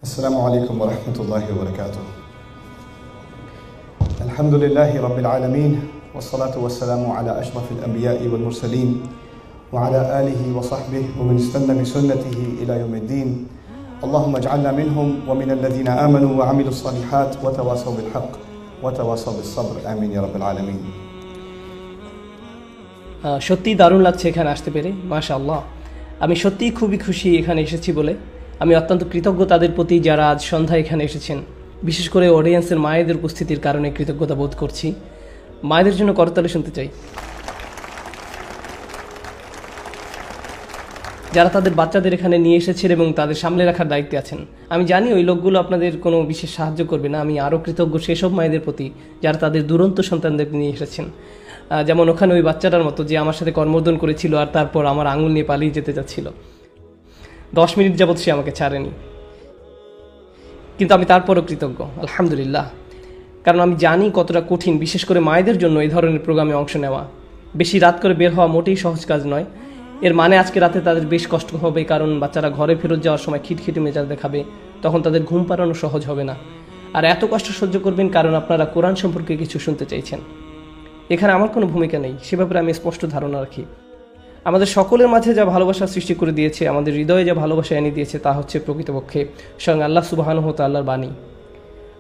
السلام عليكم ورحمة الله وبركاته. الحمد لله رب العالمين والصلاة والسلام على أشرف الأنبياء والمرسلين وعلى آله وصحبه ومن استنى بسنته إلى يوم الدين. اللهم اجعلنا منهم ومن الذين آمنوا وعملوا الصالحات وتواصوا بالحق وتواصوا بالصبر. آمين يا رب العالمين. সত্যি দারুণ লাগছে এখানে আসতে পেরে, মাশাআল্লাহ। আমি সত্যিই খুবই খুশি এখানে এসেছি বলে। আমি অত্যন্ত কৃতজ্ঞ তাদের প্রতি যারা আজ সন্ধ্যায় এখানে এসেছেন। বিশেষ করে অডিয়েন্সের মায়েদের উপস্থিতির কারণে কৃতজ্ঞতা বোধ করছি। মায়েদের জন্য করতালি শুনতে চাই, যারা তাদের বাচ্চাদের এখানে নিয়ে এসেছেন এবং তাদের সামলে রাখার দায়িত্বে আছেন। আমি জানি ওই লোকগুলো আপনাদের কোনো বিশেষ সাহায্য করবে না। আমি আরও কৃতজ্ঞ সেসব মায়েদের প্রতি যারা তাদের দুরন্ত সন্তানদেরকে নিয়ে এসেছেন। যেমন ওখানে ওই বাচ্চাটার মতো যে আমার সাথে কর্মর্দন করেছিল আর তারপর আমার আঙুল নিয়ে পালিয়ে যেতে যাচ্ছিল। 10 মিনিট যাবৎ সে আমাকে ছাড়েনি, কিন্তু আমি তারপরও কৃতজ্ঞ, আলহামদুলিল্লাহ। কারণ আমি জানি কতটা কঠিন, বিশেষ করে মায়েদের জন্য এই ধরনের প্রোগ্রামে অংশ নেওয়া। বেশি রাত করে বের হওয়া মোটেই সহজ কাজ নয়। এর মানে আজকে রাতে তাদের বেশ কষ্ট হবে, কারণ বাচ্চারা ঘরে ফেরত যাওয়ার সময় খিটখিটে মেজাজ দেখাবে, তখন তাদের ঘুম পাড়ানো সহজ হবে না। আর এত কষ্ট সহ্য করবেন কারণ আপনারা কোরআন সম্পর্কে কিছু শুনতে চাইছেন। এখানে আমার কোনো ভূমিকা নেই, সে ব্যাপারে আমি স্পষ্ট ধারণা রাখি। আমাদের সকলের মাঝে যা ভালোবাসা সৃষ্টি করে দিয়েছে, আমাদের হৃদয়ে যা ভালোবাসা এনে দিয়েছে, তা হচ্ছে প্রকৃতপক্ষে স্বয়ং আল্লাহ সুবহানাহু ওয়া তাআলার বাণী।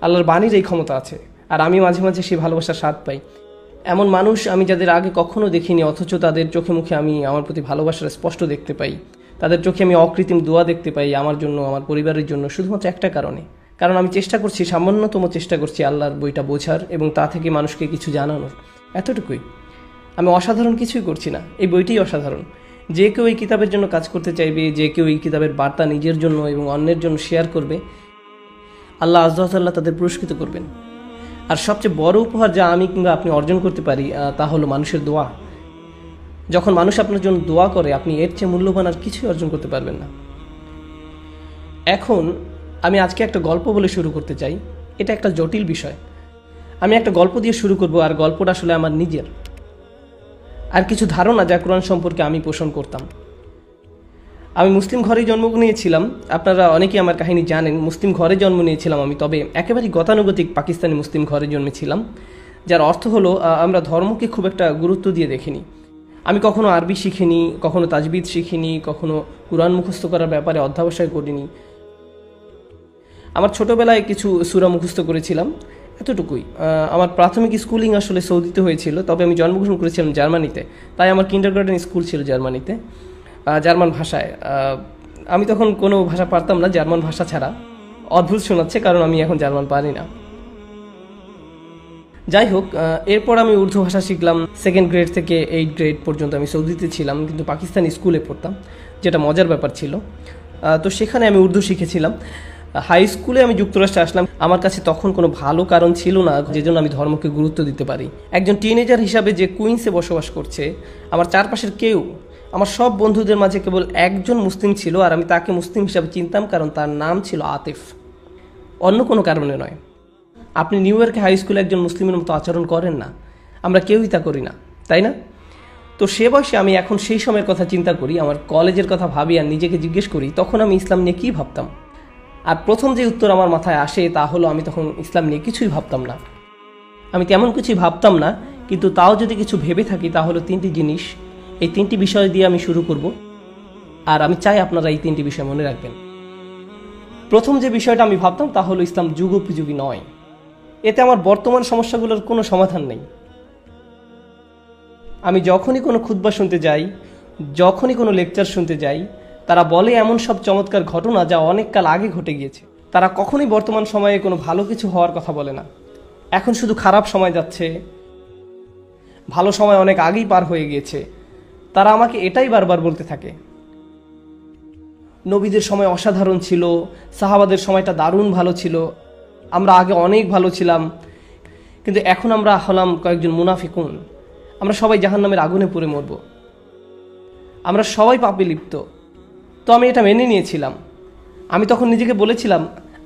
আল্লাহর বাণীর এই ক্ষমতা আছে, আর আমি মাঝে মাঝে সেই ভালোবাসার স্বাদ পাই। এমন মানুষ আমি যাদের আগে কখনো দেখিনি, অথচ তাদের চোখে মুখে আমি আমার প্রতি ভালোবাসার স্পষ্ট দেখতে পাই। তাদের চোখে আমি অকৃত্রিম দোয়া দেখতে পাই আমার জন্য, আমার পরিবারের জন্য, শুধুমাত্র একটা কারণ আমি চেষ্টা করছি, সামান্যতম চেষ্টা করছি আল্লাহর বইটা বোঝার এবং তা থেকে মানুষকে কিছু জানানোর, এতটুকুই। আমি অসাধারণ কিছুই করছি না, এই বইটিই অসাধারণ। যে কেউ এই কিতাবের জন্য কাজ করতে চাইবে, যে কেউ এই কিতাবের বার্তা নিজের জন্য এবং অন্যের জন্য শেয়ার করবে, আল্লাহ আযজা ওয়া জাল্লা তাদের পুরস্কৃত করবেন। আর সবচেয়ে বড় উপহার যা আমি কিংবা আপনি অর্জন করতে পারি, তা হলো মানুষের দোয়া। যখন মানুষ আপনার জন্য দোয়া করে, আপনি এর চেয়ে মূল্যবান আর কিছুই অর্জন করতে পারবেন না। এখন আমি আজকে একটা গল্প বলে শুরু করতে চাই। এটা একটা জটিল বিষয়। আমি একটা গল্প দিয়ে শুরু করব, আর গল্পটা আসলে আমার নিজের আর কিছু ধারণা যা কোরআন সম্পর্কে আমি পোষণ করতাম। আমি মুসলিম ঘরেই জন্ম নিয়েছিলাম। আপনারা অনেকেই আমার কাহিনী জানেন। মুসলিম ঘরে জন্ম নিয়েছিলাম আমি, তবে একেবারেই গতানুগতিক পাকিস্তানি মুসলিম ঘরে জন্মেছিলাম, যার অর্থ হলো আমরা ধর্মকে খুব একটা গুরুত্ব দিয়ে দেখিনি। আমি কখনো আরবি শিখিনি, কখনো তাজবিদ শিখিনি, কখনো কোরআন মুখস্থ করার ব্যাপারে অধ্যবসায় করিনি। আমার ছোটবেলায় কিছু সূরা মুখস্থ করেছিলাম, এতটুকুই। আমার প্রাথমিক স্কুলিং আসলে সৌদিতে হয়েছিল, তবে আমি জন্মগ্রহণ করেছিলাম জার্মানিতে, তাই আমার কিন্ডারগার্টেন স্কুল ছিল জার্মানিতে, জার্মান ভাষায়। আমি তখন কোনো ভাষা পারতাম না জার্মান ভাষা ছাড়া। অদ্ভুত শোনাচ্ছে, কারণ আমি এখন জার্মান পারি না। যাই হোক, এরপর আমি উর্দু ভাষা শিখলাম। 2nd গ্রেড থেকে 8th গ্রেড পর্যন্ত আমি সৌদিতে ছিলাম, কিন্তু পাকিস্তানি স্কুলে পড়তাম, যেটা মজার ব্যাপার ছিল। তো সেখানে আমি উর্দু শিখেছিলাম। হাই স্কুলে আমি যুক্তরাষ্ট্রে আসলাম। আমার কাছে তখন কোনো ভালো কারণ ছিল না যে জন্য আমি ধর্মকে গুরুত্ব দিতে পারি। একজন টিনেজার হিসাবে যে কুইন্সে বসবাস করছে, আমার চারপাশের কেউ, আমার সব বন্ধুদের মাঝে কেবল একজন মুসলিম ছিল, আর আমি তাকে মুসলিম হিসাবে চিনতাম কারণ তার নাম ছিল আতিফ, অন্য কোনো কারণে নয়। আপনি নিউ ইয়র্কে হাই স্কুলে একজন মুসলিমের মতো আচরণ করেন না, আমরা কেউই তা করি না, তাই না? তো সে বয়সে আমি এখন সেই সময়ের কথা চিন্তা করি, আমার কলেজের কথা ভাবি আর নিজেকে জিজ্ঞেস করি তখন আমি ইসলাম নিয়ে কী ভাবতাম। আর প্রথম যে উত্তর আমার মাথায় আসে তা হলো আমি তখন ইসলাম নিয়ে কিছুই ভাবতাম না। আমি তেমন কিছুই ভাবতাম না, কিন্তু তাও যদি কিছু ভেবে থাকি তা হলো 3টি জিনিস। এই 3টি বিষয় দিয়ে আমি শুরু করব, আর আমি চাই আপনারা এই 3টি বিষয় মনে রাখবেন। প্রথম যে বিষয়টা আমি ভাবতাম তা হলো ইসলাম যুগোপযোগী নয়। এতে আমার বর্তমান সমস্যাগুলোর কোনো সমাধান নেই। আমি যখনই কোনো খুতবা শুনতে যাই, যখনই কোনো লেকচার শুনতে যাই, তারা বলে এমন সব চমৎকার ঘটনা যা অনেক কাল আগে ঘটে গিয়েছে। তারা কখনোই বর্তমান সময়ে কোনো ভালো কিছু হওয়ার কথা বলে না। এখন শুধু খারাপ সময় যাচ্ছে, ভালো সময় অনেক আগেই পার হয়ে গিয়েছে। তারা আমাকে এটাই বারবার বলতে থাকে। নবীদের সময় অসাধারণ ছিল, সাহাবাদের সময়টা দারুণ ভালো ছিল, আমরা আগে অনেক ভালো ছিলাম, কিন্তু এখন আমরা হলাম কয়েকজন মুনাফিকুন। আমরা সবাই জাহান্নামের আগুনে পুড়ে মরব, আমরা সবাই পাপে লিপ্ত। তো আমি এটা মেনে নিয়েছিলাম। আমি তখন নিজেকে বলেছিলাম,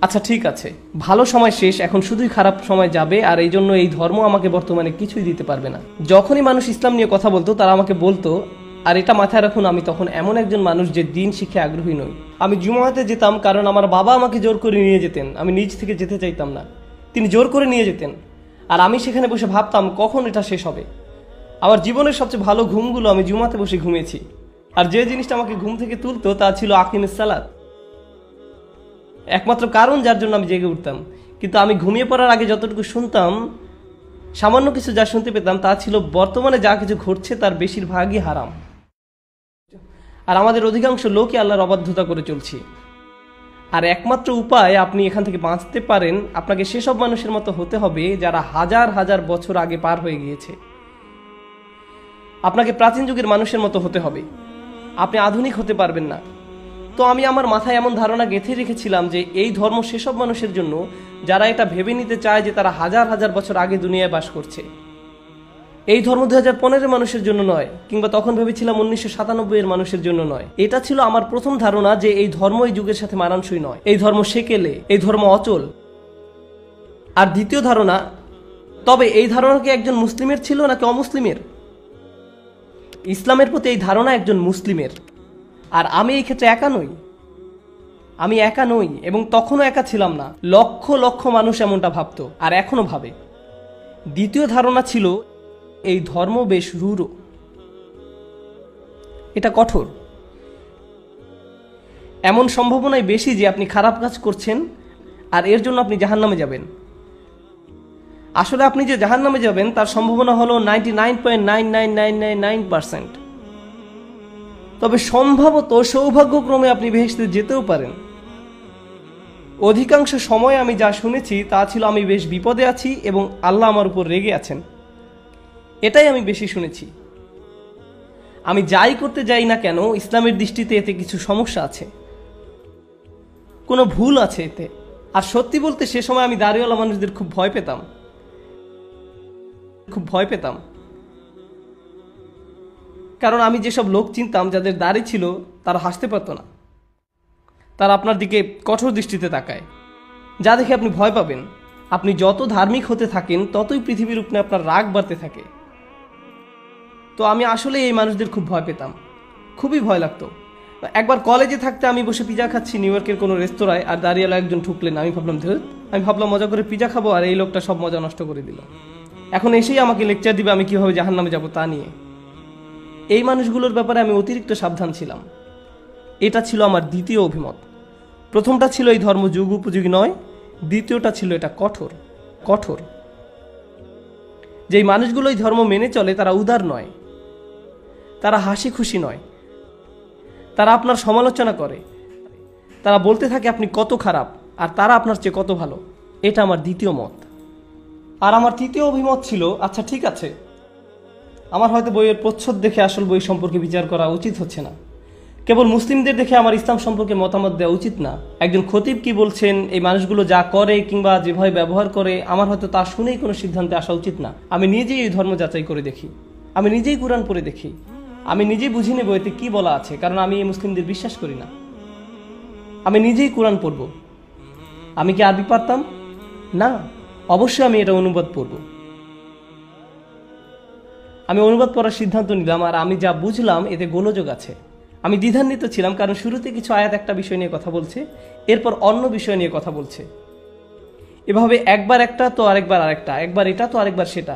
আচ্ছা ঠিক আছে, ভালো সময় শেষ, এখন শুধুই খারাপ সময় যাবে, আর এই জন্য এই ধর্ম আমাকে বর্তমানে কিছুই দিতে পারবে না। যখনই মানুষ ইসলাম নিয়ে কথা বলতো, তারা আমাকে বলতো আর এটা মাথায় রাখুন, আমি তখন এমন একজন মানুষ যে দিন শিখে আগ্রহী নই। আমি জুমাতে যেতাম কারণ আমার বাবা আমাকে জোর করে নিয়ে যেতেন, আমি নিজ থেকে যেতে চাইতাম না, তিনি জোর করে নিয়ে যেতেন। আর আমি সেখানে বসে ভাবতাম কখন এটা শেষ হবে। আমার জীবনের সবচেয়ে ভালো ঘুমগুলো আমি জুমাতে বসে ঘুমিয়েছি। আর যে জিনিসটা আমাকে ঘুম থেকে তুলতো তা ছিল আকিমিস সালাত, একমাত্র কারণ যার জন্য আমি জেগে উঠতাম। কিন্তু আমি ঘুমিয়ে পড়ার আগে যতটুকু শুনতাম, সামান্য কিছু যা শুনতে পেতাম তা ছিল বর্তমানে যা কিছু ঘটছে তার বেশিরভাগই হারাম। আর আমাদের অধিকাংশ লোকই আল্লাহর অবাধ্যতা করে চলছি। আর একমাত্র উপায় আপনি এখান থেকে বাঁচতে পারেন, আপনাকে সেসব মানুষের মতো হতে হবে যারা হাজার হাজার বছর আগে পার হয়ে গিয়েছে। আপনাকে প্রাচীন যুগের মানুষের মতো হতে হবে, আপনি আধুনিক হতে পারবেন না। তো আমি আমার মাথায় এমন ধারণা গেঁথে রেখেছিলাম যে এই ধর্ম সেসব মানুষের জন্য যারা এটা ভেবে নিতে চায় যে তারা হাজার হাজার বছর আগে দুনিয়ায় বাস করছে। এই ধর্ম 2015 মানুষের জন্য নয়, কিংবা তখন ভেবেছিলাম 1997 মানুষের জন্য নয়। এটা ছিল আমার প্রথম ধারণা যে এই ধর্ম এই যুগের সাথে মানানসই নয়, এই ধর্ম সেকেলে, এই ধর্ম অচল। আর দ্বিতীয় ধারণা, তবে এই ধারণা কি একজন মুসলিমের ছিল নাকি অমুসলিমের? ইসলামের প্রতি এই ধারণা একজন মুসলিমের। আর আমি এই ক্ষেত্রে একা নই, আমি একা নই, এবং তখনও একা ছিলাম না। লক্ষ লক্ষ মানুষ এমনটা ভাবতো আর এখনো ভাবে। দ্বিতীয় ধারণা ছিল এই ধর্ম বেশ রূঢ়, এটা কঠোর, এমন সম্ভাবনাই বেশি যে আপনি খারাপ কাজ করছেন আর এর জন্য আপনি জাহান্নামে যাবেন। আসলে আপনি যে জাহান্নামে যাবেন তার সম্ভাবনা হলো 99.99999%। তবে সম্ভবত সৌভাগ্যক্রমে আপনি বেহেশতে যেতেও পারেন। অধিকাংশ সময় আমি যা শুনেছি তা ছিল আমি বেশ বিপদে আছি এবং আল্লাহ আমার উপর রেগে আছেন, এটাই আমি বেশি শুনেছি। আমি যাই করতে যাই না কেন, ইসলামের দৃষ্টিতে এতে কিছু সমস্যা আছে, কোনো ভুল আছে এতে। আর সত্যি বলতে সে সময় আমি দাড়িওয়ালা মানুষদের খুব ভয় পেতাম, কারণ আমি যেসব লোক চিনতাম যাদের দাড়ি ছিল তারা হাসতে পারত না, তারা আপনার দিকে কঠোর দৃষ্টিতে তাকায়, যা দেখে আপনি ভয় পাবেন। আপনি যত ধার্মিক হতে থাকেন ততই পৃথিবীর উপরে আপনার রাগ বাড়তে থাকে। তো আমি আসলে এই মানুষদের খুব ভয় পেতাম, খুবই ভয় লাগতো। একবার কলেজে থাকতে আমি বসে পিজা খাচ্ছি নিউ ইয়র্কের কোনো রেস্তোরাঁয়, আর দাঁড়িয়েলা একজন ঠুকলেন। আমি ভাবলাম মজা করে পিজা খাবো, আর এই লোকটা সব মজা নষ্ট করে দিল। এখন এসেই আমাকে লেকচার দিবে আমি কিভাবে জাহান্নামে যাব তা নিয়ে। এই মানুষগুলোর ব্যাপারে আমি অতিরিক্ত সাবধান ছিলাম। এটা ছিল আমার দ্বিতীয় অভিমত। প্রথমটা ছিল এই ধর্ম যুগ উপযোগী নয়, দ্বিতীয়টা ছিল এটা কঠোর। যেই মানুষগুলো এই ধর্ম মেনে চলে তারা উদার নয়, তারা হাসি খুশি নয়, তারা আপনার সমালোচনা করে, তারা বলতে থাকে আপনি কত খারাপ আর তারা আপনার চেয়ে কত ভালো। এটা আমার দ্বিতীয় মত। আর আমার তৃতীয় অভিমত ছিল, আচ্ছা ঠিক আছে, আমার হয়তো বইয়ের প্রচ্ছদ দেখে আসল বই সম্পর্কে বিচার করা উচিত হচ্ছে না, কেবল মুসলিমদের দেখে আমার ইসলাম সম্পর্কে মতামত দেওয়া উচিত না। একজন খতিব কি বলছেন, এই মানুষগুলো যা করে কিংবা যেভাবে ব্যবহার করে, আমার হয়তো তা শুনেই কোনো সিদ্ধান্তে আসা উচিত না। আমি নিজেই এই ধর্ম যাচাই করে দেখি, আমি নিজেই কোরআন পড়ে দেখি, আমি নিজেই বুঝে নেব এতে কি বলা আছে, কারণ আমি এই মুসলিমদের বিশ্বাস করি না। আমি নিজেই কোরআন পড়ব। আমি কি আরবি পারতাম? না, অবশ্যই আমি এটা অনুবাদ পড়ব। আমি অনুবাদ পড়ার সিদ্ধান্ত নিলাম, আর আমি যা বুঝলাম এতে গোলযোগ আছে। আমি দ্বিধান্বিত ছিলাম, কারণ শুরুতে কিছু আয়াত একটা বিষয় নিয়ে কথা বলছে, এরপর অন্য বিষয় নিয়ে কথা বলছে, এভাবে একবার একটা তো আরেকবার আরেকটা, একবার এটা তো আরেকবার সেটা।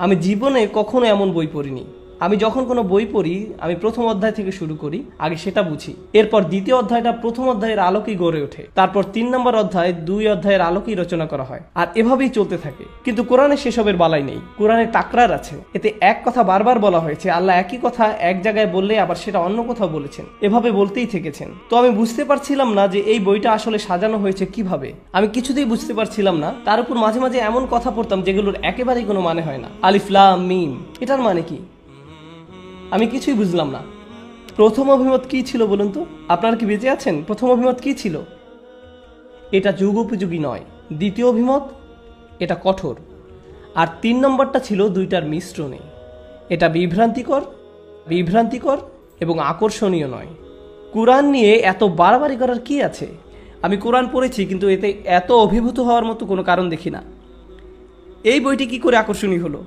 আমি জীবনে কখনো এমন বই পড়িনি। আমি যখন কোনো বই পড়ি আমি প্রথম অধ্যায় থেকে শুরু করি, আগে সেটা বুঝি, এরপর দ্বিতীয় অধ্যায়টা প্রথম অধ্যায়ের আলোকেই গড়ে ওঠে, তারপর 3 নম্বর অধ্যায় 2 অধ্যায়ের আলোকেই রচনা করা হয়, আর এভাবেই চলতে থাকে। কিন্তু কোরআনে সেসবের বালাই নেই, কোরআনে টাকরার আছে। এতে এক কথা বারবার বলা হয়েছে, আল্লাহ একই কথা এক জায়গায় বললে আবার সেটা অন্য কোথাও বলেছেন, এভাবে বলতেই থেকেছেন। তো আমি বুঝতে পারছিলাম না যে এই বইটা আসলে সাজানো হয়েছে কিভাবে, আমি কিছুতেই বুঝতে পারছিলাম না। তার উপর মাঝে মাঝে এমন কথা পড়তাম যেগুলোর একেবারেই কোনো মানে হয় না। আলিফ লাম মিম, এটার মানে কি? আমি কিছুই বুঝলাম না। প্রথম অভিমত কি ছিল বলুন তো? আপনারা কি বেঁচে আছেন? প্রথম অভিমত কি ছিল? এটা যুগ উপযোগী নয়। দ্বিতীয় অভিমত, এটা কঠোর। আর 3 নম্বরটা ছিল দুইটার মিশ্রণে। এটা বিভ্রান্তিকর এবং আকর্ষণীয় নয়। কোরআন নিয়ে এত বাড়াবাড়ি করার কি আছে? আমি কোরআন পড়েছি, কিন্তু এতে এত অভিভূত হওয়ার মতো কোনো কারণ দেখি না। এই বইটি কি করে আকর্ষণীয় হলো?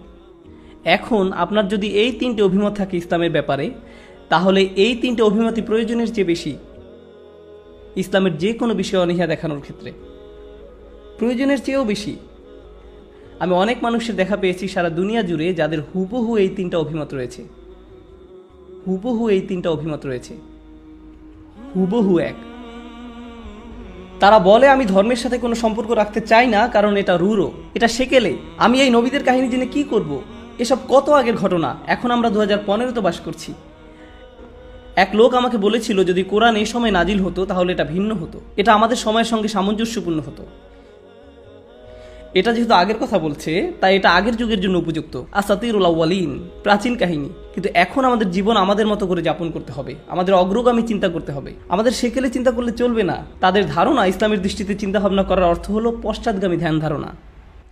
এখন আপনার যদি এই 3টে অভিমত থাকে ইসলামের ব্যাপারে, তাহলে এই তিনটে অভিমতই প্রয়োজনের চেয়ে বেশি ইসলামের যে কোনো বিষয়ে অনীহা দেখানোর ক্ষেত্রে, প্রয়োজনের চেয়েও বেশি। আমি অনেক মানুষের দেখা পেয়েছি সারা দুনিয়া জুড়ে যাদের হুবহু এই তিনটা অভিমত রয়েছে, হুবহু এই তিনটা অভিমত রয়েছে, হুবহু এক। তারা বলে আমি ধর্মের সাথে কোনো সম্পর্ক রাখতে চাই না, কারণ এটা রূঢ়, এটা সেকেলে, আমি এই নবীদের কাহিনী জেনে কি করব, এসব কত আগের ঘটনা, এখন আমরা 2015-তে বাস করছি। এক লোক আমাকে বলেছিল যদি কোরআন এই সময় নাজিল হতো তাহলে এটা ভিন্ন হতো, এটা আমাদের সময়ের সঙ্গে সামঞ্জস্যপূর্ণ হতো। এটা যেহেতু আগের কথা বলছে তাই এটা আগের যুগের জন্য উপযুক্ত, আসাতিরুল আউয়ালিন, প্রাচীন কাহিনী। কিন্তু এখন আমাদের জীবন আমাদের মতো করে যাপন করতে হবে, আমাদের অগ্রগামী চিন্তা করতে হবে, আমাদের সেকেলে চিন্তা করলে চলবে না। তাদের ধারণা ইসলামের দৃষ্টিতে চিন্তা ভাবনা করার অর্থ হলো পশ্চাৎগামী ধ্যান ধারণা।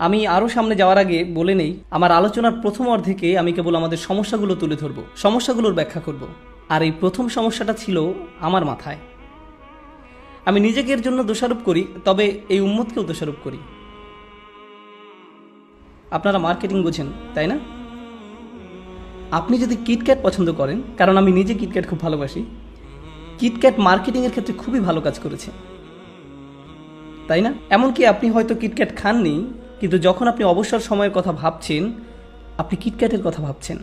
আমি আরও সামনে যাওয়ার আগে বলে নেই, আমার আলোচনার প্রথম অর্ধেকে আমি কেবল আমাদের সমস্যাগুলো তুলে ধরব, সমস্যাগুলোর ব্যাখ্যা করব। আর এই প্রথম সমস্যাটা ছিল আমার মাথায়। আমি নিজেকে এর জন্য দোষারোপ করি, তবে এই উম্মতকেও দোষারোপ করি। আপনারা মার্কেটিং বোঝেন তাই না? আপনি যদি কিটক্যাট পছন্দ করেন, কারণ আমি নিজে কিটক্যাট খুব ভালোবাসি, কিটক্যাট মার্কেটিংয়ের ক্ষেত্রে খুবই ভালো কাজ করেছে, তাই না? এমনকি আপনি হয়তো কিটক্যাট খাননি, কিন্তু যখন আপনি অবসর সময়ের কথা ভাবছেন আপনি কিটক্যাটের কথা ভাবছেন,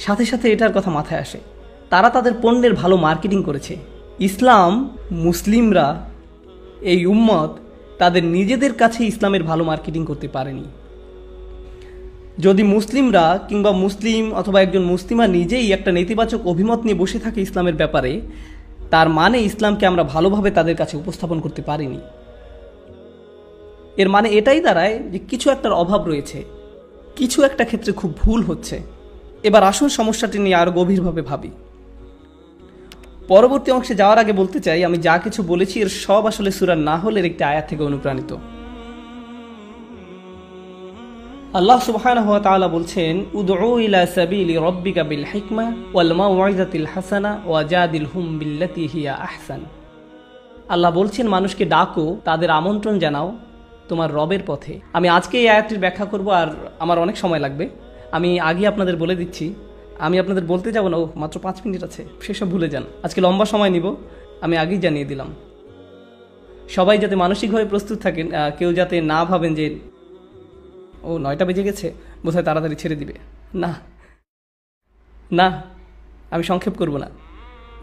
সাথে সাথে এটার কথা মাথায় আসে। তারা তাদের পণ্যের ভালো মার্কেটিং করেছে। ইসলাম, মুসলিমরা, এই উম্মত তাদের নিজেদের কাছে ইসলামের ভালো মার্কেটিং করতে পারেনি। যদি মুসলিমরা কিংবা মুসলিম অথবা একজন মুসলিমা নিজেই একটা নেতিবাচক অভিমত নিয়ে বসে থাকে ইসলামের ব্যাপারে, তার মানে ইসলামকে আমরা ভালোভাবে তাদের কাছে উপস্থাপন করতে পারিনি। এর মানে এটাই দাঁড়ায় যে কিছু একটার অভাব রয়েছে, কিছু একটা ক্ষেত্রে খুব ভুল হচ্ছে। এবার আসুন সমস্যাটি নিয়ে আরো গভীরভাবে ভাবি। পরবর্তী অংশে যাওয়ার আগে বলতে চাই, আমি যা কিছু বলেছি এর সব আসলে সূরা নাহলের একটি আয়াত থেকে অনুপ্রাণিত। আল্লাহ সুবহানাহু ওয়া তাআলা বলছেন, উদউ ইলা সাবিলি রাব্বিকা বিল হিকমা ওয়াল মাউইযাতিল হাসানা ওয়াজাদিলহুম বিল্লাতী হিয়া আহসান। আল্লাহ বলছেন মানুষকে ডাকো, তাদের আমন্ত্রণ জানাও তোমার রবের পথে। আমি আজকে এই আয়াতটির ব্যাখ্যা করব, আর আমার অনেক সময় লাগবে। আমি আগে আপনাদের বলে দিচ্ছি, আমি আপনাদের বলতে যাব না, মাত্র 5 মিনিট আছে, সেসব ভুলে যান। আজকে লম্বা সময় নিব, আমি আগেই জানিয়ে দিলাম। সবাই যাতে মানসিকভাবে প্রস্তুত থাকেন, কেউ যাতে না ভাবেন যে ও 9টা বেজে গেছে, বোধহয় তাড়াতাড়ি ছেড়ে দিবে। না না, আমি সংক্ষেপ করব না,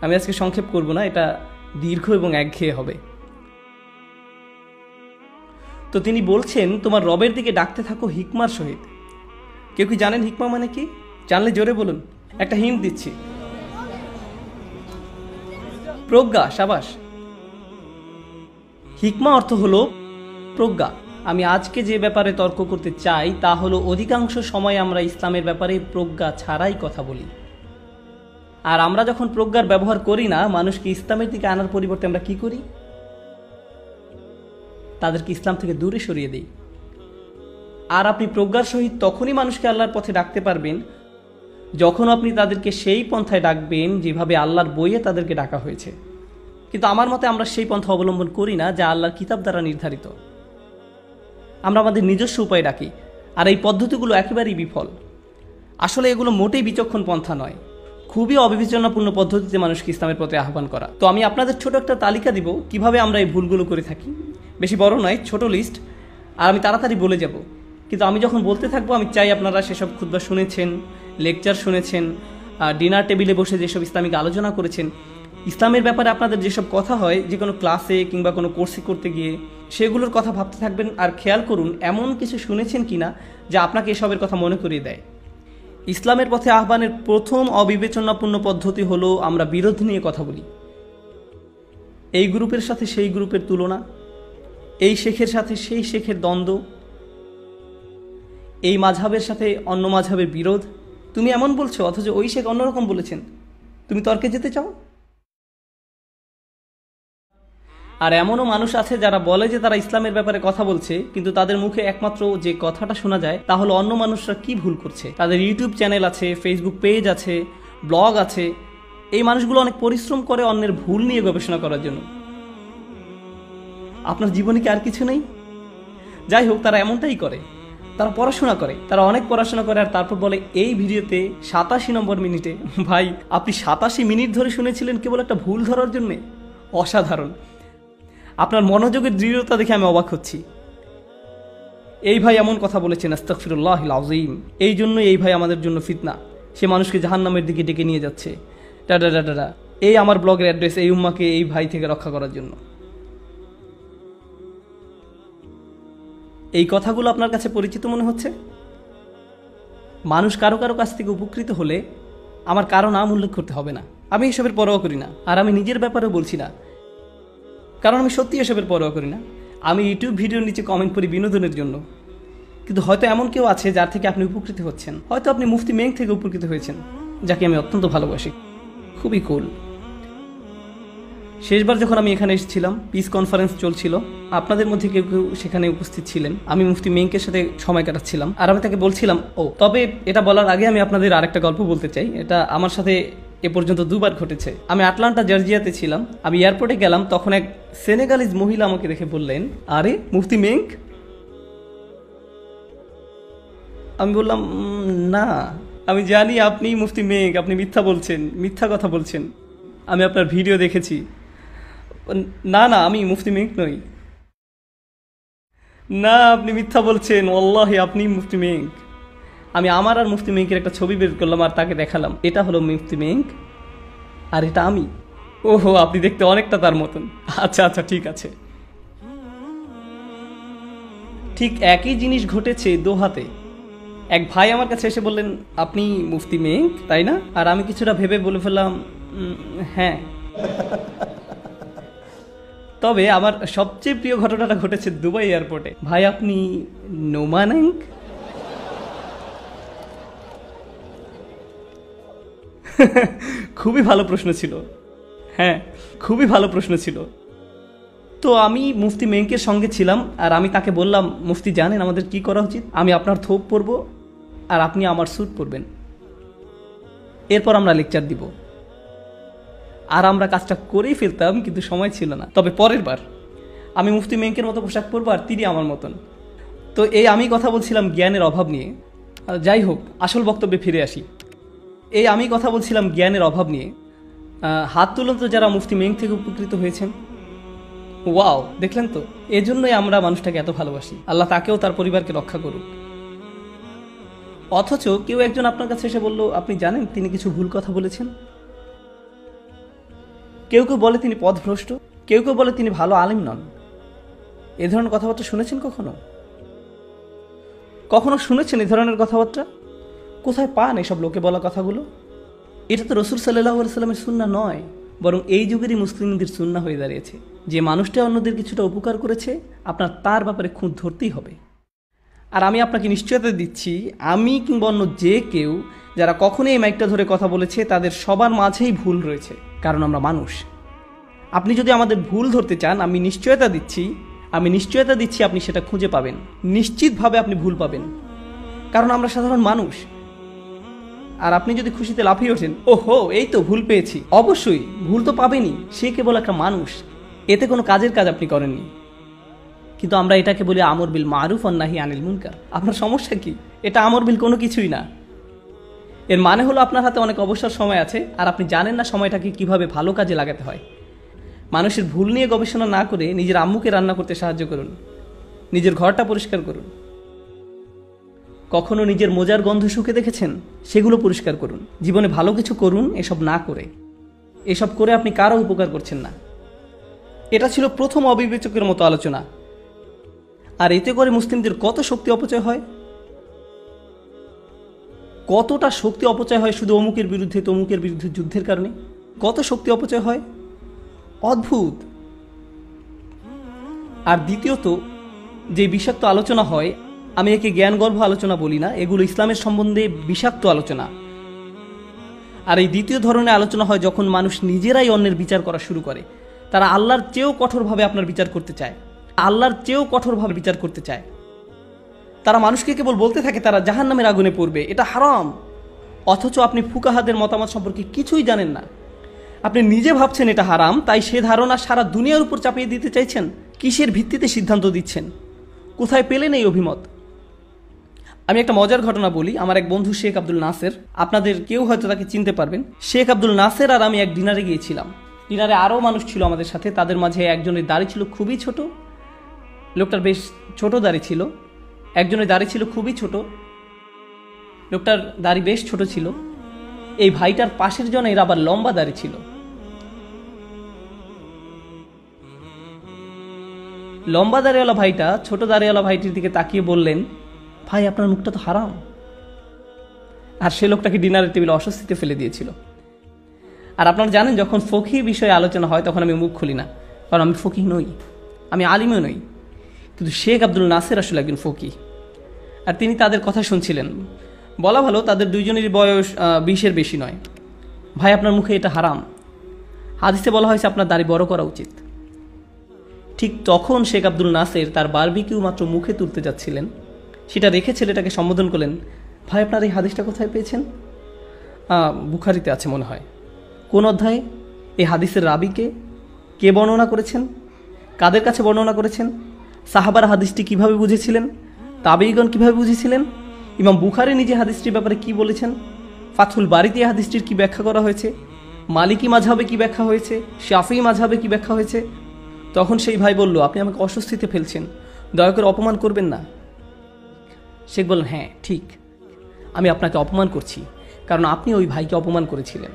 আমি আজকে সংক্ষেপ করব না, এটা দীর্ঘ এবং একঘেয়ে হবে। তো তিনি বলছেন তোমার রবের দিকে ডাকতে থাকো হিকমার সহিত। কেউ কি জানেন হিকমা মানে কি? জানলে জোরে বলুন, একটা হিন্ট দিচ্ছি। প্রজ্ঞা, সাবাস। হিকমা অর্থ হলো প্রজ্ঞা। আমি আজকে যে ব্যাপারে তর্ক করতে চাই তা হলো অধিকাংশ সময় আমরা ইসলামের ব্যাপারে প্রজ্ঞা ছাড়াই কথা বলি। আর আমরা যখন প্রজ্ঞার ব্যবহার করি না, মানুষকে ইসলামের দিকে আনার পরিবর্তে আমরা কি করি? তাদেরকে ইসলাম থেকে দূরে সরিয়ে দেই। আর আপনি প্রজ্ঞার সহিত তখনই মানুষকে আল্লাহর পথে ডাকতে পারবেন যখন আপনি তাদেরকে সেই পন্থায় ডাকবেন যেভাবে আল্লাহর বইয়ে তাদেরকে ডাকা হয়েছে। কিন্তু আমার মতে আমরা সেই পন্থা অবলম্বন করি না যা আল্লাহর কিতাব দ্বারা নির্ধারিত। আমরা আমাদের নিজস্ব উপায়ে ডাকি, আর এই পদ্ধতিগুলো একেবারেই বিফল। আসলে এগুলো মোটেই বিচক্ষণ পন্থা নয়, খুবই অবিবেচনাপূর্ণ পদ্ধতিতে মানুষকে ইসলামের পথে আহ্বান করা। তো আমি আপনাদের ছোট একটা তালিকা দিব কিভাবে আমরা এই ভুলগুলো করে থাকি। বেশি বড় নয়, ছোট লিস্ট, আর আমি তাড়াতাড়ি বলে যাব। কিন্তু আমি যখন বলতে থাকবো আমি চাই আপনারা সেসব খুতবা শুনেছেন, লেকচার শুনেছেন, ডিনার টেবিলে বসে যেসব ইসলামিক আলোচনা করেছেন, ইসলামের ব্যাপারে আপনাদের যেসব কথা হয় যে কোনো ক্লাসে কিংবা কোনো কোর্সে করতে গিয়ে, সেগুলোর কথা ভাবতে থাকবেন। আর খেয়াল করুন এমন কিছু শুনেছেন কিনা যা আপনাকে এসবের কথা মনে করিয়ে দেয়। ইসলামের পথে আহ্বানের প্রথম অবিবেচনাপূর্ণ পদ্ধতি হলো আমরা বিরোধ নিয়ে কথা বলি। এই গ্রুপের সাথে সেই গ্রুপের তুলনা, এই শেখের সাথে সেই শেখের দ্বন্দ্ব, এই মাযহাবের সাথে অন্য মাযহাবের বিরোধ। তুমি এমন বলছো অথচ ওই শেখ অন্যরকম বলেছেন, তুমি তর্কে যেতে চাও? আর এমনও মানুষ আছে যারা বলে যে তারা ইসলামের ব্যাপারে কথা বলছে, কিন্তু তাদের মুখে একমাত্র যে কথাটা শোনা যায় তা হলো অন্য মানুষরা কি ভুল করছে। তাদের ইউটিউব চ্যানেল আছে, ফেসবুক পেজ আছে, ব্লগ আছে। এই মানুষগুলো অনেক পরিশ্রম করে অন্যের ভুল নিয়ে গবেষণা করার জন্য। আপনার জীবনে কি আর কিছু নেই? যাই হোক, তারা এমনটাই করে। তারা পড়াশোনা করে, তারা অনেক পড়াশোনা করে, আর তারপর বলে এই ভিডিওতে 87 নম্বর মিনিটে, ভাই আপনি 87 মিনিট ধরে শুনেছিলেন কেবল একটা ভুল ধরার জন্যে? অসাধারণ। আপনার মনোযোগের দৃঢ়তা দেখে আমি অবাক হচ্ছি। এই ভাই এমন কথা বলেছেন, আস্তাগফিরুল্লাহিল আযীম। এই জন্যই এই ভাই আমাদের জন্য ফিতনা। সে মানুষকে জাহান্নামের দিকে ডেকে নিয়ে যাচ্ছে। টাটা। এই আমার ব্লগের অ্যাড্রেস, এই উম্মাকে এই ভাই থেকে রক্ষা করার জন্য। এই কথাগুলো আপনার কাছে পরিচিত মনে হচ্ছে? মানুষ কারো কাছ থেকে উপকৃত হলে আমার কারো নাম উল্লেখ করতে হবে না। আমি এসবের পরোয়া করি না, আর আমি নিজের ব্যাপারেও বলছি না, কারণ আমি সত্যি এসবের পরোয়া করি না। আমি ইউটিউব ভিডিওর নিচে কমেন্ট করি বিনোদনের জন্য। কিন্তু হয়তো এমন কেউ আছে যার থেকে আপনি উপকৃত হচ্ছেন। হয়তো আপনি মুফতি মেং থেকে উপকৃত হয়েছেন, যাকে আমি অত্যন্ত ভালোবাসি, খুবই কুল। শেষবার যখন আমি এখানে এসেছিলাম, পিস কনফারেন্স চলছিল, আপনাদের মধ্যে কেউ কেউ সেখানে উপস্থিত ছিলেন। আমি মুফতি মেংকের সাথে সময় কাটাচ্ছিলাম, আর আমি তাকে বলছিলাম, তবে এটা বলার আগে আমি আপনাদের আরেকটা গল্প বলতে চাই। এটা আমার সাথে এ পর্যন্ত দুবার ঘটেছে। আমি আটলান্টা জর্জিয়াতে ছিলাম। আমি এয়ারপোর্টে গেলাম, তখন এক সেনেগালিজ মহিলা আমাকে দেখে বললেন, আরে মুফতি মেংক? আমি বললাম, না, আমি জানি আপনি মুফতি মেঘ, আপনি মিথ্যা বলছেন, মিথ্যা কথা বলছেন, আমি আপনার ভিডিও দেখেছি। না, আমি মুফতি মেঘ নই। না, আপনি মিথ্যা বলছেন, ওয়াল্লাহি আপনি মুফতি মেঘ। আমি আমার আর মুফতি মেঘের একটা ছবি বের করলাম আর তাকে দেখালাম, এটা হলো মুফতি মেঘ আর এটা আমি। ওহো, আপনি দেখতে অনেকটা তার মতন। আচ্ছা, ঠিক আছে। ঠিক একই জিনিস ঘটেছে দোহাতে। এক ভাই আমার কাছে এসে বললেন, আপনি মুফতি মেঘ তাই না? আর আমি কিছুটা ভেবে বলে ফেললাম, হ্যাঁ। তবে আমার সবচেয়ে প্রিয় ঘটনাটা ঘটেছে দুবাই এয়ারপোর্টে। ভাই আপনি নোমানেং? খুবই ভালো প্রশ্ন ছিল। হ্যাঁ, খুবই ভালো প্রশ্ন ছিল। তো আমি মুফতি মেংকের সঙ্গে ছিলাম, আর আমি তাকে বললাম, মুফতি জানেন আমাদের কি করা উচিত? আমি আপনার থোপ পরব আর আপনি আমার স্যুট পরবেন, এরপর আমরা লেকচার দিব। আর আমরা কাজটা করেই ফেলতাম, কিন্তু সময় ছিল না। তবে পরের বার আমি মুফতি মেংকের মতো পোশাক পরবো আর তিনি আমার মতন। তো এই আমি কথা বলছিলাম জ্ঞানের অভাব নিয়ে। যাই হোক, আসল বক্তব্যে ফিরে আসি। এই আমি কথা বলছিলাম জ্ঞানের অভাব নিয়ে। হাত তুলুন তো যারা মুফতি মেং থেকে উপকৃত হয়েছেন। ওয়াও, দেখলেন তো? এজন্যই আমরা মানুষটাকে এত ভালোবাসি। আল্লাহ তাকেও তার পরিবারকে রক্ষা করুক। অথচ কেউ একজন আপনার কাছে এসে বলল, আপনি জানেন তিনি কিছু ভুল কথা বলেছেন। কেউ কেউ বলে তিনি পথভ্রষ্ট, কেউ কেউ বলে তিনি ভালো আলেম নন। এ ধরনের কথাবার্তা শুনেছেন কখনো শুনেছেন এ ধরনের কথাবার্তা? কোথায় পান এসব লোকে বলা কথাগুলো? এটা তো রাসূল সাল্লাল্লাহু আলাইহি ওয়াসাল্লামের সুন্নাহ নয়, বরং এই যুগেরই মুসলিমদের সুন্নাহ হয়ে দাঁড়িয়েছে। যে মানুষটা অন্যদের কিছুটা উপকার করেছে, আপনার তার ব্যাপারে খুঁত ধরতেই হবে। আর আমি আপনাকে নিশ্চয়তা দিচ্ছি, আমি কিংবা অন্য যে কেউ যারা কখনো এই মাইকটা ধরে কথা বলেছে, তাদের সবার মাঝেই ভুল রয়েছে, কারণ আমরা মানুষ। আপনি যদি আমাদের ভুল ধরতে চান, আমি নিশ্চয়তা দিচ্ছি আপনি সেটা খুঁজে পাবেন। নিশ্চিতভাবে আপনি ভুল পাবেন, কারণ আমরা সাধারণ মানুষ। আর আপনি যদি খুশিতে লাফিয়ে ওঠেন, ওহো এই তো ভুল পেয়েছি, অবশ্যই ভুল তো পাবেনই, সে কেবল একটা মানুষ, এতে কোনো কাজের কাজ আপনি করেননি। কিন্তু আমরা এটাকে বলি আমর বিল মারুফ ওয়ান নাহি আনিল মুনকার। আপনার সমস্যা কি? এটা আমর বিল কোনো কিছুই না। এর মানে হলো আপনার হাতে অনেক অবসর সময় আছে, আর আপনি জানেন না সময়টাকে কিভাবে ভালো কাজে লাগাতে হয়। মানুষের ভুল নিয়ে গবেষণা না করে নিজের আম্মুকে রান্না করতে সাহায্য করুন, নিজের ঘরটা পরিষ্কার করুন। কখনো নিজের মোজার গন্ধ শুকে দেখেছেন? সেগুলো পরিষ্কার করুন। জীবনে ভালো কিছু করুন, এসব না করে। এসব করে আপনি কারো উপকার করছেন না। এটা ছিল প্রথম অবিবেচকের মতো আলোচনা, আর এতে করে মুসলিমদের কত শক্তি অপচয় হয়। কতটা শক্তি অপচয় হয় শুধু অমুকের বিরুদ্ধে তমুকের বিরুদ্ধে যুদ্ধের কারণে। কত শক্তি অপচয় হয়, অদ্ভুত। আর দ্বিতীয়ত, যে বিষাক্ত আলোচনা হয়, আমি একে জ্ঞানগর্ভ আলোচনা বলি না, এগুলো ইসলামের সম্বন্ধে বিষাক্ত আলোচনা। আর এই দ্বিতীয় ধরনের আলোচনা হয় যখন মানুষ নিজেরাই অন্যের বিচার করা শুরু করে। তারা আল্লাহর চেয়েও কঠোরভাবে আপনার বিচার করতে চায়, তারা মানুষকে কেবল বলতে থাকে তারা জাহান্নামের আগুনে পড়বে, এটা হারাম। অথচ আপনি ফুকাহাদের মতামত সম্পর্কে কিছুই জানেন না। আপনি নিজে ভাবছেন এটা হারাম, তাই সে ধারণা সারা দুনিয়ার উপর চাপিয়ে দিতে চাইছেন। কিসের ভিত্তিতে সিদ্ধান্ত দিচ্ছেন? কোথায় পেলেন এই অভিমত? আমি একটা মজার ঘটনা বলি। আমার এক বন্ধু শেখ আব্দুল নাসের, আপনাদের কেউ হয়তো তাকে চিনতে পারবেন। শেখ আব্দুল নাসের আর আমি এক ডিনারে গিয়েছিলাম। ডিনারে আরও মানুষ ছিল আমাদের সাথে। তাদের মাঝে একজনের দাড়ি ছিল খুবই ছোট, লোকটার বেশ ছোট দাড়ি ছিল। একজনের দাড়ি ছিল খুবই ছোট, লোকটার দাড়ি বেশ ছোট ছিল। এই ভাইটার পাশের জনের আবার লম্বা দাড়ি ছিল। লম্বা দাড়িওয়ালা ভাইটা ছোট দাড়িওয়ালা ভাইটির দিকে তাকিয়ে বললেন, ভাই আপনার মুখটা তো হারাম। আর সে লোকটাকে ডিনারের টেবিলে অস্বস্তিতে ফেলে দিয়েছিল। আর আপনারা জানেন, যখন ফকিহ বিষয়ে আলোচনা হয় তখন আমি মুখ খুলি না, কারণ আমি ফকিহ নই, আমি আলিমও নই। কিন্তু শেখ আব্দুল নাসের আসলে একজন ফকিহ, আর তিনি তাদের কথা শুনছিলেন। বলা ভালো তাদের দুইজনেরই বয়স 20-এর বেশি নয়। ভাই আপনার মুখে এটা হারাম, হাদিসে বলা হয়েছে আপনার দাড়ি বড় করা উচিত। ঠিক তখন শেখ আব্দুল নাসের তার বারবিকিউ মাত্র মুখে তুলতে যাচ্ছিলেন, সেটা রেখে ছেলেটাকে সম্বোধন করলেন, ভাই আপনার এই হাদিসটা কোথায় পেয়েছেন? বুখারীতে আছে মনে হয়। কোন অধ্যায়ে? এই হাদিসের রাবিকে কে বর্ণনা করেছেন? কাদের কাছে বর্ণনা করেছেন? সাহাবারা হাদিসটি কিভাবে বুঝেছিলেন? তাবেঈগণ কিভাবে বুঝেছিলেন? ইমাম বুখারী নিজে হাদিসটির ব্যাপারে কি বলেছেন? ফাথুল বারীতে হাদিসটির কি ব্যাখ্যা করা হয়েছে? মালিকি মাযহাবে কি ব্যাখ্যা হয়েছে? শাফিঈ মাযহাবে কি ব্যাখ্যা হয়েছে? তখন সেই ভাই বলল, আপনি আমাকে অস্বস্তিতে ফেলছেন, দয়া করে অপমান করবেন না। শেখ বললেন, হ্যাঁ ঠিক, আমি আপনাকে অপমান করছি, কারণ আপনি ওই ভাইকে অপমান করেছিলেন।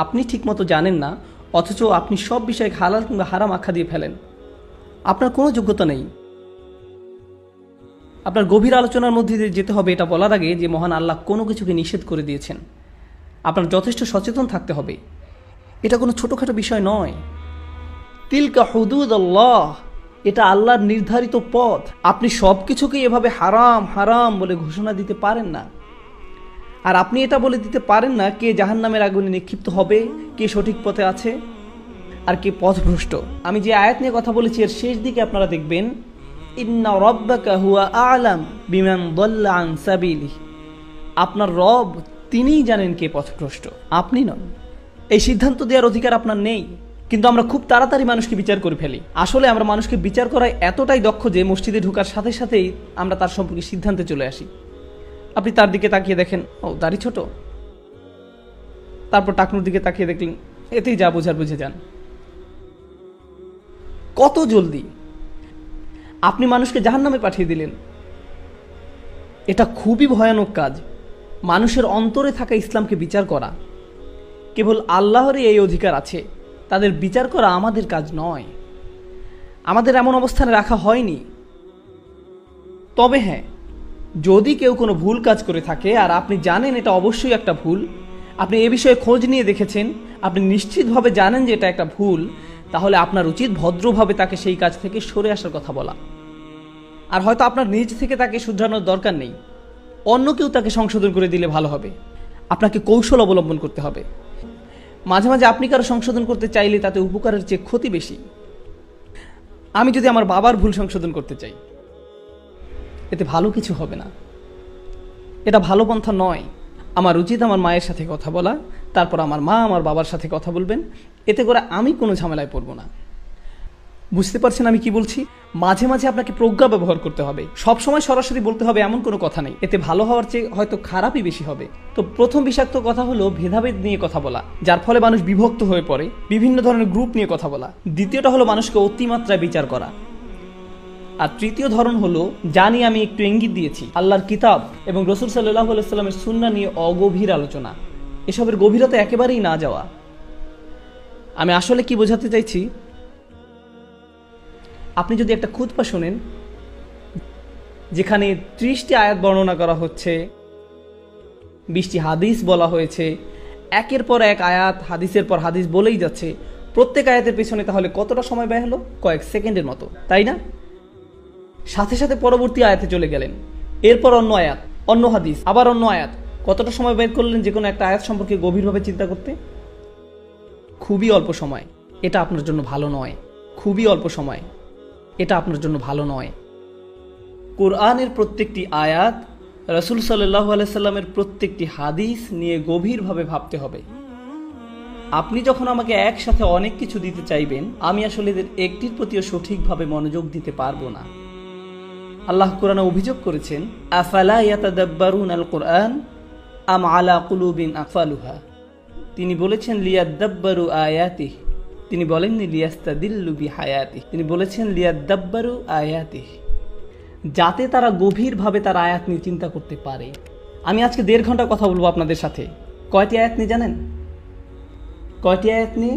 আপনি ঠিকমতো জানেন না, অথচ আপনি সব বিষয়ে হালাল কিংবা হারাম আখ্যা দিয়ে ফেলেন। আপনার কোনো যোগ্যতা নেই। আপনার গভীর আলোচনার মধ্যে দিয়ে যেতে হবে এটা বলার আগে যে মহান আল্লাহ কোনো কিছুকে নিষেধ করে দিয়েছেন। আপনার যথেষ্ট সচেতন থাকতে হবে। এটা কোনো ছোটোখাটো বিষয় নয়। তিলকা হুদুদুল্লাহ, এটা আল্লাহর নির্ধারিত পথ। আপনি সব কিছুকে এভাবে হারাম হারাম বলে ঘোষণা দিতে পারেন না। আর আপনি এটা বলে দিতে পারেন না কে জাহান্নামের আগুনে নিক্ষিপ্ত হবে, কে সঠিক পথে আছে, আর কে পথভ্রষ্ট। আমি যে আয়াত নিয়ে কথা বলেছি এর শেষ দিকে আপনারা দেখবেন, ইন্না রাব্বাকা হুয়া আ'লাম বিমান দাল্লা আন সাবিলিহি, আপনার রব তিনিই জানেন কে পথভ্রষ্ট, আপনি নন। এই সিদ্ধান্ত দেওয়ার অধিকার আপনার নেই। কিন্তু আমরা খুব তাড়াতাড়ি মানুষকে বিচার করে ফেলি। আসলে আমরা মানুষকে বিচার করায় এতটাই দক্ষ যে মসজিদে ঢোকার সাথে সাথেই আমরা তার সম্পর্কে সিদ্ধান্তে চলে আসি। আপনি তার দিকে তাকিয়ে দেখেন, ও দাড়ি ছোট, তারপর টাকনুর দিকে তাকিয়ে দেখলেন, এতেই যা বোঝার বুঝে যান। কত জলদি আপনি মানুষকে জাহান্নামে পাঠিয়ে দিলেন। এটা খুবই ভয়ানক কাজ, মানুষের অন্তরে থাকা ইসলামকে বিচার করা। কেবল আল্লাহরই এই অধিকার আছে, তাদের বিচার করা আমাদের কাজ নয়। আমাদের এমন অবস্থানে রাখা হয়নি। তবে হ্যাঁ, যদি কেউ কোনো ভুল কাজ করে থাকে আর আপনি জানেন এটা অবশ্যই একটা ভুল, আপনি এ বিষয়ে খোঁজ নিয়ে দেখেছেন, আপনি নিশ্চিতভাবে জানেন যে এটা একটা ভুল, তাহলে আপনার উচিত ভদ্রভাবে তাকে সেই কাজ থেকে সরে আসার কথা বলা। আর হয়তো আপনার নিজ থেকে তাকে শুধরানোর দরকার নেই, অন্য কেউ তাকে সংশোধন করে দিলে ভালো হবে। আপনাকে কৌশল অবলম্বন করতে হবে। মাঝে মাঝে আপনি কারো সংশোধন করতে চাইলে তাতে উপকারের চেয়ে ক্ষতি বেশি। আমি যদি আমার বাবার ভুল সংশোধন করতে চাই, এতে ভালো কিছু হবে না, এটা ভালো পন্থা নয়। আমার উচিত আমার মায়ের সাথে কথা বলা, তারপর আমার মা আমার বাবার সাথে কথা বলবেন, এতে করে আমি কোনো ঝামেলায় পড়ব না। বুঝতে পারছেন আমি কি বলছি? মাঝে মাঝে আপনাকে প্রজ্ঞা ব্যবহার করতে হবে। সবসময় সরাসরি বলতে হবে এমন কোনো কথা নেই, এতে ভালো হওয়ার চেয়ে হয়তো খারাপই বেশি হবে। তো প্রথম বিষাক্ত কথা হলো ভেদাভেদ নিয়ে কথা বলা, যার ফলে মানুষ বিভক্ত হয়ে পড়ে, বিভিন্ন ধরনের গ্রুপ নিয়ে কথা বলা। দ্বিতীয়টা হলো মানুষকে অতিমাত্রায় বিচার করা। আর তৃতীয় ধরন হলো, জানি আমি একটু ইঙ্গিত দিয়েছি, আল্লাহর কিতাব এবং রাসূল সাল্লাল্লাহু আলাইহি ওয়াসাল্লামের সুন্নাহ নিয়ে অগভীর আলোচনা, এসবের গভীরতা একেবারেই না যাওয়া। আমি আসলে কি বোঝাতে চাইছি, আপনি যদি একটা খুতবা শোনেন যেখানে 30টি আয়াত বর্ণনা করা হচ্ছে, 20টি হাদিস বলা হয়েছে, একের পর এক আয়াত হাদিসের পর হাদিস বলেই যাচ্ছে, প্রত্যেক আয়াতের পেছনে তাহলে কতটা সময় ব্যয় হলো? কয়েক সেকেন্ডের মতো, তাই না? সাথে সাথে পরবর্তী আয়াতে চলে গেলেন, এরপর অন্য আয়াত, অন্য হাদিস, আবার অন্য আয়াত। কতটা সময় বের করলেন যে কোনো একটা আয়াত সম্পর্কে গভীরভাবে চিন্তা করতে? খুবই অল্প সময়। এটা আপনার জন্য ভালো নয়, খুবই অল্প সময়। এটা আপনার জন্য ভালো নয়। কোরআনের প্রত্যেকটি আয়াত, রাসূল সাল্লাল্লাহু আলাইহি সাল্লামের প্রত্যেকটি হাদিস নিয়ে গভীরভাবে ভাবতে হবে। আপনি যখন আমাকে একসাথে অনেক কিছু দিতে চাইবেন, আমি আসলে এদের একটির প্রতিও সঠিকভাবে মনোযোগ দিতে পারবো না। আল্লাহ কোরআনে অভিযোগ করেছেন, আফালা ইয়াতাদাব্বারুনাল কুরআন আম আলা কুলুবিন আকফালুহা। তিনি বলেছেন লিয়াদাব্বারু আয়াতিহি, তিনি বলেননি লিয়াস্তাদিল্লু বিহায়াতিহি, তিনি বলেছেন লিয়াদাব্বারু আয়াতিহি, যাতে তারা গভীরভাবে তার আয়াত নিয়ে চিন্তা করতে পারে। আমি আজকে 1.5 ঘন্টা কথা বলবো আপনাদের সাথে। কয়টি আয়াত নিয়ে জানেন? কয়টি আয়াত নিয়ে?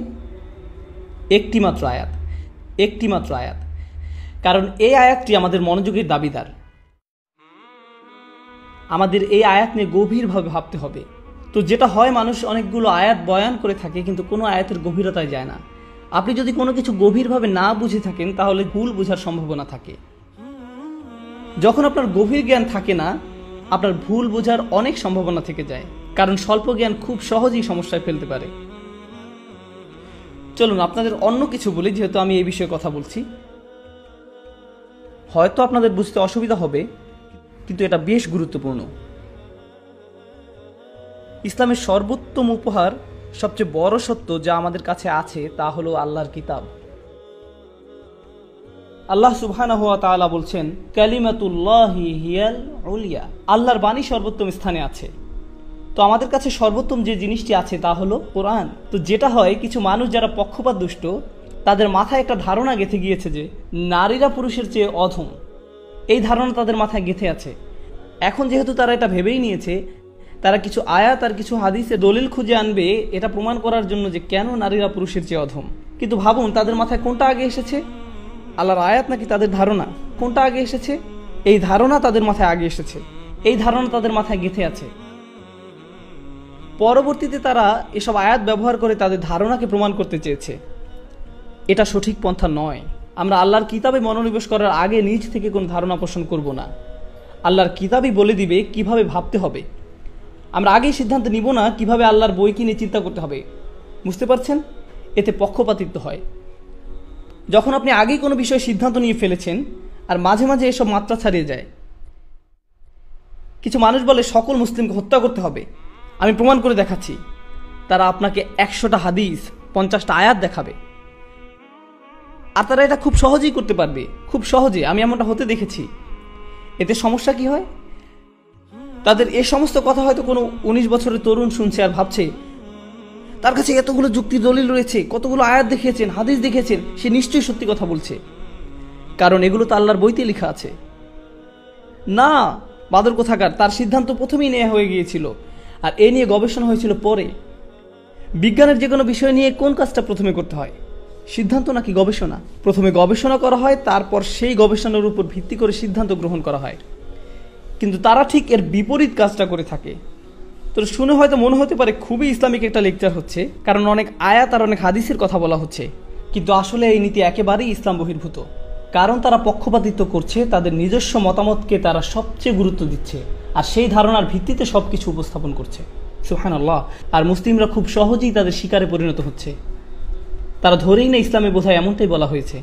একটি মাত্র আয়াত, একটি মাত্র আয়াত। কারণ এই আয়াতটি আমাদের মনোযোগের দাবিদার। আমাদের এই আয়াত নিয়ে গভীরভাবে ভাবতে হবে। তো যেটা হয়, মানুষ অনেকগুলো আয়াত বয়ান করে থাকে কিন্তু কোনো আয়াতের গভীরতায় যায় না। আপনি যদি কোনো কিছু গভীরভাবে না বুঝে থাকেন তাহলে ভুল বোঝার সম্ভাবনা থাকে। যখন আপনার গভীর জ্ঞান থাকে না, আপনার ভুল বোঝার অনেক সম্ভাবনা থেকে যায়, কারণ স্বল্প জ্ঞান খুব সহজেই সমস্যায় ফেলতে পারে। চলুন আপনাদের অন্য কিছু বলি, যেহেতু আমি এই বিষয়ে কথা বলছি। হয়তো আপনাদের বুঝতে অসুবিধা হবে, কিন্তু এটা বেশ গুরুত্বপূর্ণ। ইসলামের সর্বোত্তম উপহার, সবচেয়ে বড় সত্য যা আমাদের কাছে আছে তা হলো আল্লাহর কিতাব। আল্লাহ সুবহানাহু ওয়া তাআলা বলছেন, কালিমাতুল্লাহি হিয়াল উলিয়া, আল্লাহর বাণী সর্বোত্তম স্থানে আছে। তো আমাদের কাছে সর্বোত্তম যে জিনিসটি আছে তা হলো কোরআন। তো যেটা হয়, কিছু মানুষ যারা পক্ষপাত দুষ্ট, তাদের মাথায় একটা ধারণা গেঁথে গিয়েছে যে নারীরা পুরুষের চেয়ে অধম। এই ধারণা তাদের মাথায় গেঁথে আছে। এখন যেহেতু তারা এটা ভেবেই নিয়েছে, তারা কিছু আয়াত আর কিছু হাদিসে দলিল খুঁজে আনবে এটা প্রমাণ করার জন্য যে কেন নারীরা পুরুষের চেয়ে অধম। কিন্তু ভাবুন, তাদের মাথায় কোনটা আগে এসেছে? আল্লাহর আয়াত নাকি তাদের ধারণা? কোনটা আগে এসেছে? এই ধারণা তাদের মাথায় আগে এসেছে, এই ধারণা তাদের মাথায় গেঁথে আছে। পরবর্তীতে তারা এসব আয়াত ব্যবহার করে তাদের ধারণাকে প্রমাণ করতে চেয়েছে। এটা সঠিক পন্থা নয়। আমরা আল্লাহর কিতাবে মনোনিবেশ করার আগে নিজ থেকে কোন ধারণা পোষণ করব না। আল্লাহর কিতাবই বলে দিবে কিভাবে ভাবতে হবে। আমরা আগেই সিদ্ধান্ত নিব না কিভাবে আল্লাহর বইকে নিয়ে চিন্তা করতে হবে। বুঝতে পারছেন? এতে পক্ষপাতিত্ব হয়। যখন আপনি আগেই কোনো বিষয়ে সিদ্ধান্ত নিয়ে ফেলেছেন আর মাঝে মাঝে এসব মাত্রা ছাড়িয়ে যায়। কিছু মানুষ বলে সকল মুসলিমকে হত্যা করতে হবে, আমি প্রমাণ করে দেখাচ্ছি। তারা আপনাকে 100টা হাদিস, 50টা আয়াত দেখাবে, আর তারা এটা খুব সহজেই করতে পারবে, খুব সহজে। আমি এমনটা হতে দেখেছি। এতে সমস্যা কি হয়? তাদের এ সমস্ত কথা হয়তো কোনো 19 বছরের তরুণ শুনছে আর ভাবছে তার কাছে এতগুলো যুক্তি দলিল রয়েছে, কতগুলো আয়াত দেখিয়েছেন, হাদিস দেখিয়েছেন, সে নিশ্চয়ই সত্যি কথা বলছে, কারণ এগুলো তো আল্লাহর বইতে লেখা আছে। না, বাদর কোথাকার, তার সিদ্ধান্ত প্রথমেই নেওয়া হয়ে গিয়েছিল, আর এ নিয়ে গবেষণা হয়েছিল পরে। বিজ্ঞানের যে কোনো বিষয় নিয়ে কোন কাজটা প্রথমে করতে হয়? সিদ্ধান্ত নাকি গবেষণা? প্রথমে গবেষণা করা হয়, তারপর সেই গবেষণার উপর ভিত্তি করে সিদ্ধান্ত গ্রহণ করা হয়। কিন্তু তারা ঠিক এর বিপরীত কাজটা করে থাকে। তো শুনে হয়তো মনে হতে পারে খুবই ইসলামিক একটা লেকচার হচ্ছে, কারণ অনেক আয়াত আর অনেক হাদিসের কথা বলা হচ্ছে। কিন্তু আসলে এই নীতি একেবারেই ইসলাম বহির্ভূত। কারণ তারা পক্ষপাতিত্ব করছে, তাদের নিজস্ব মতামতকে তারা সবচেয়ে গুরুত্ব দিচ্ছে, আর সেই ধারণার ভিত্তিতে সবকিছু উপস্থাপন করছে। সুবহানাল্লাহ। আর মুসলিমরা খুব সহজেই তাদের শিকারে পরিণত হচ্ছে। তারা ধরেই না ইসলামে বোধহয় এমনটাই বলা হয়েছে।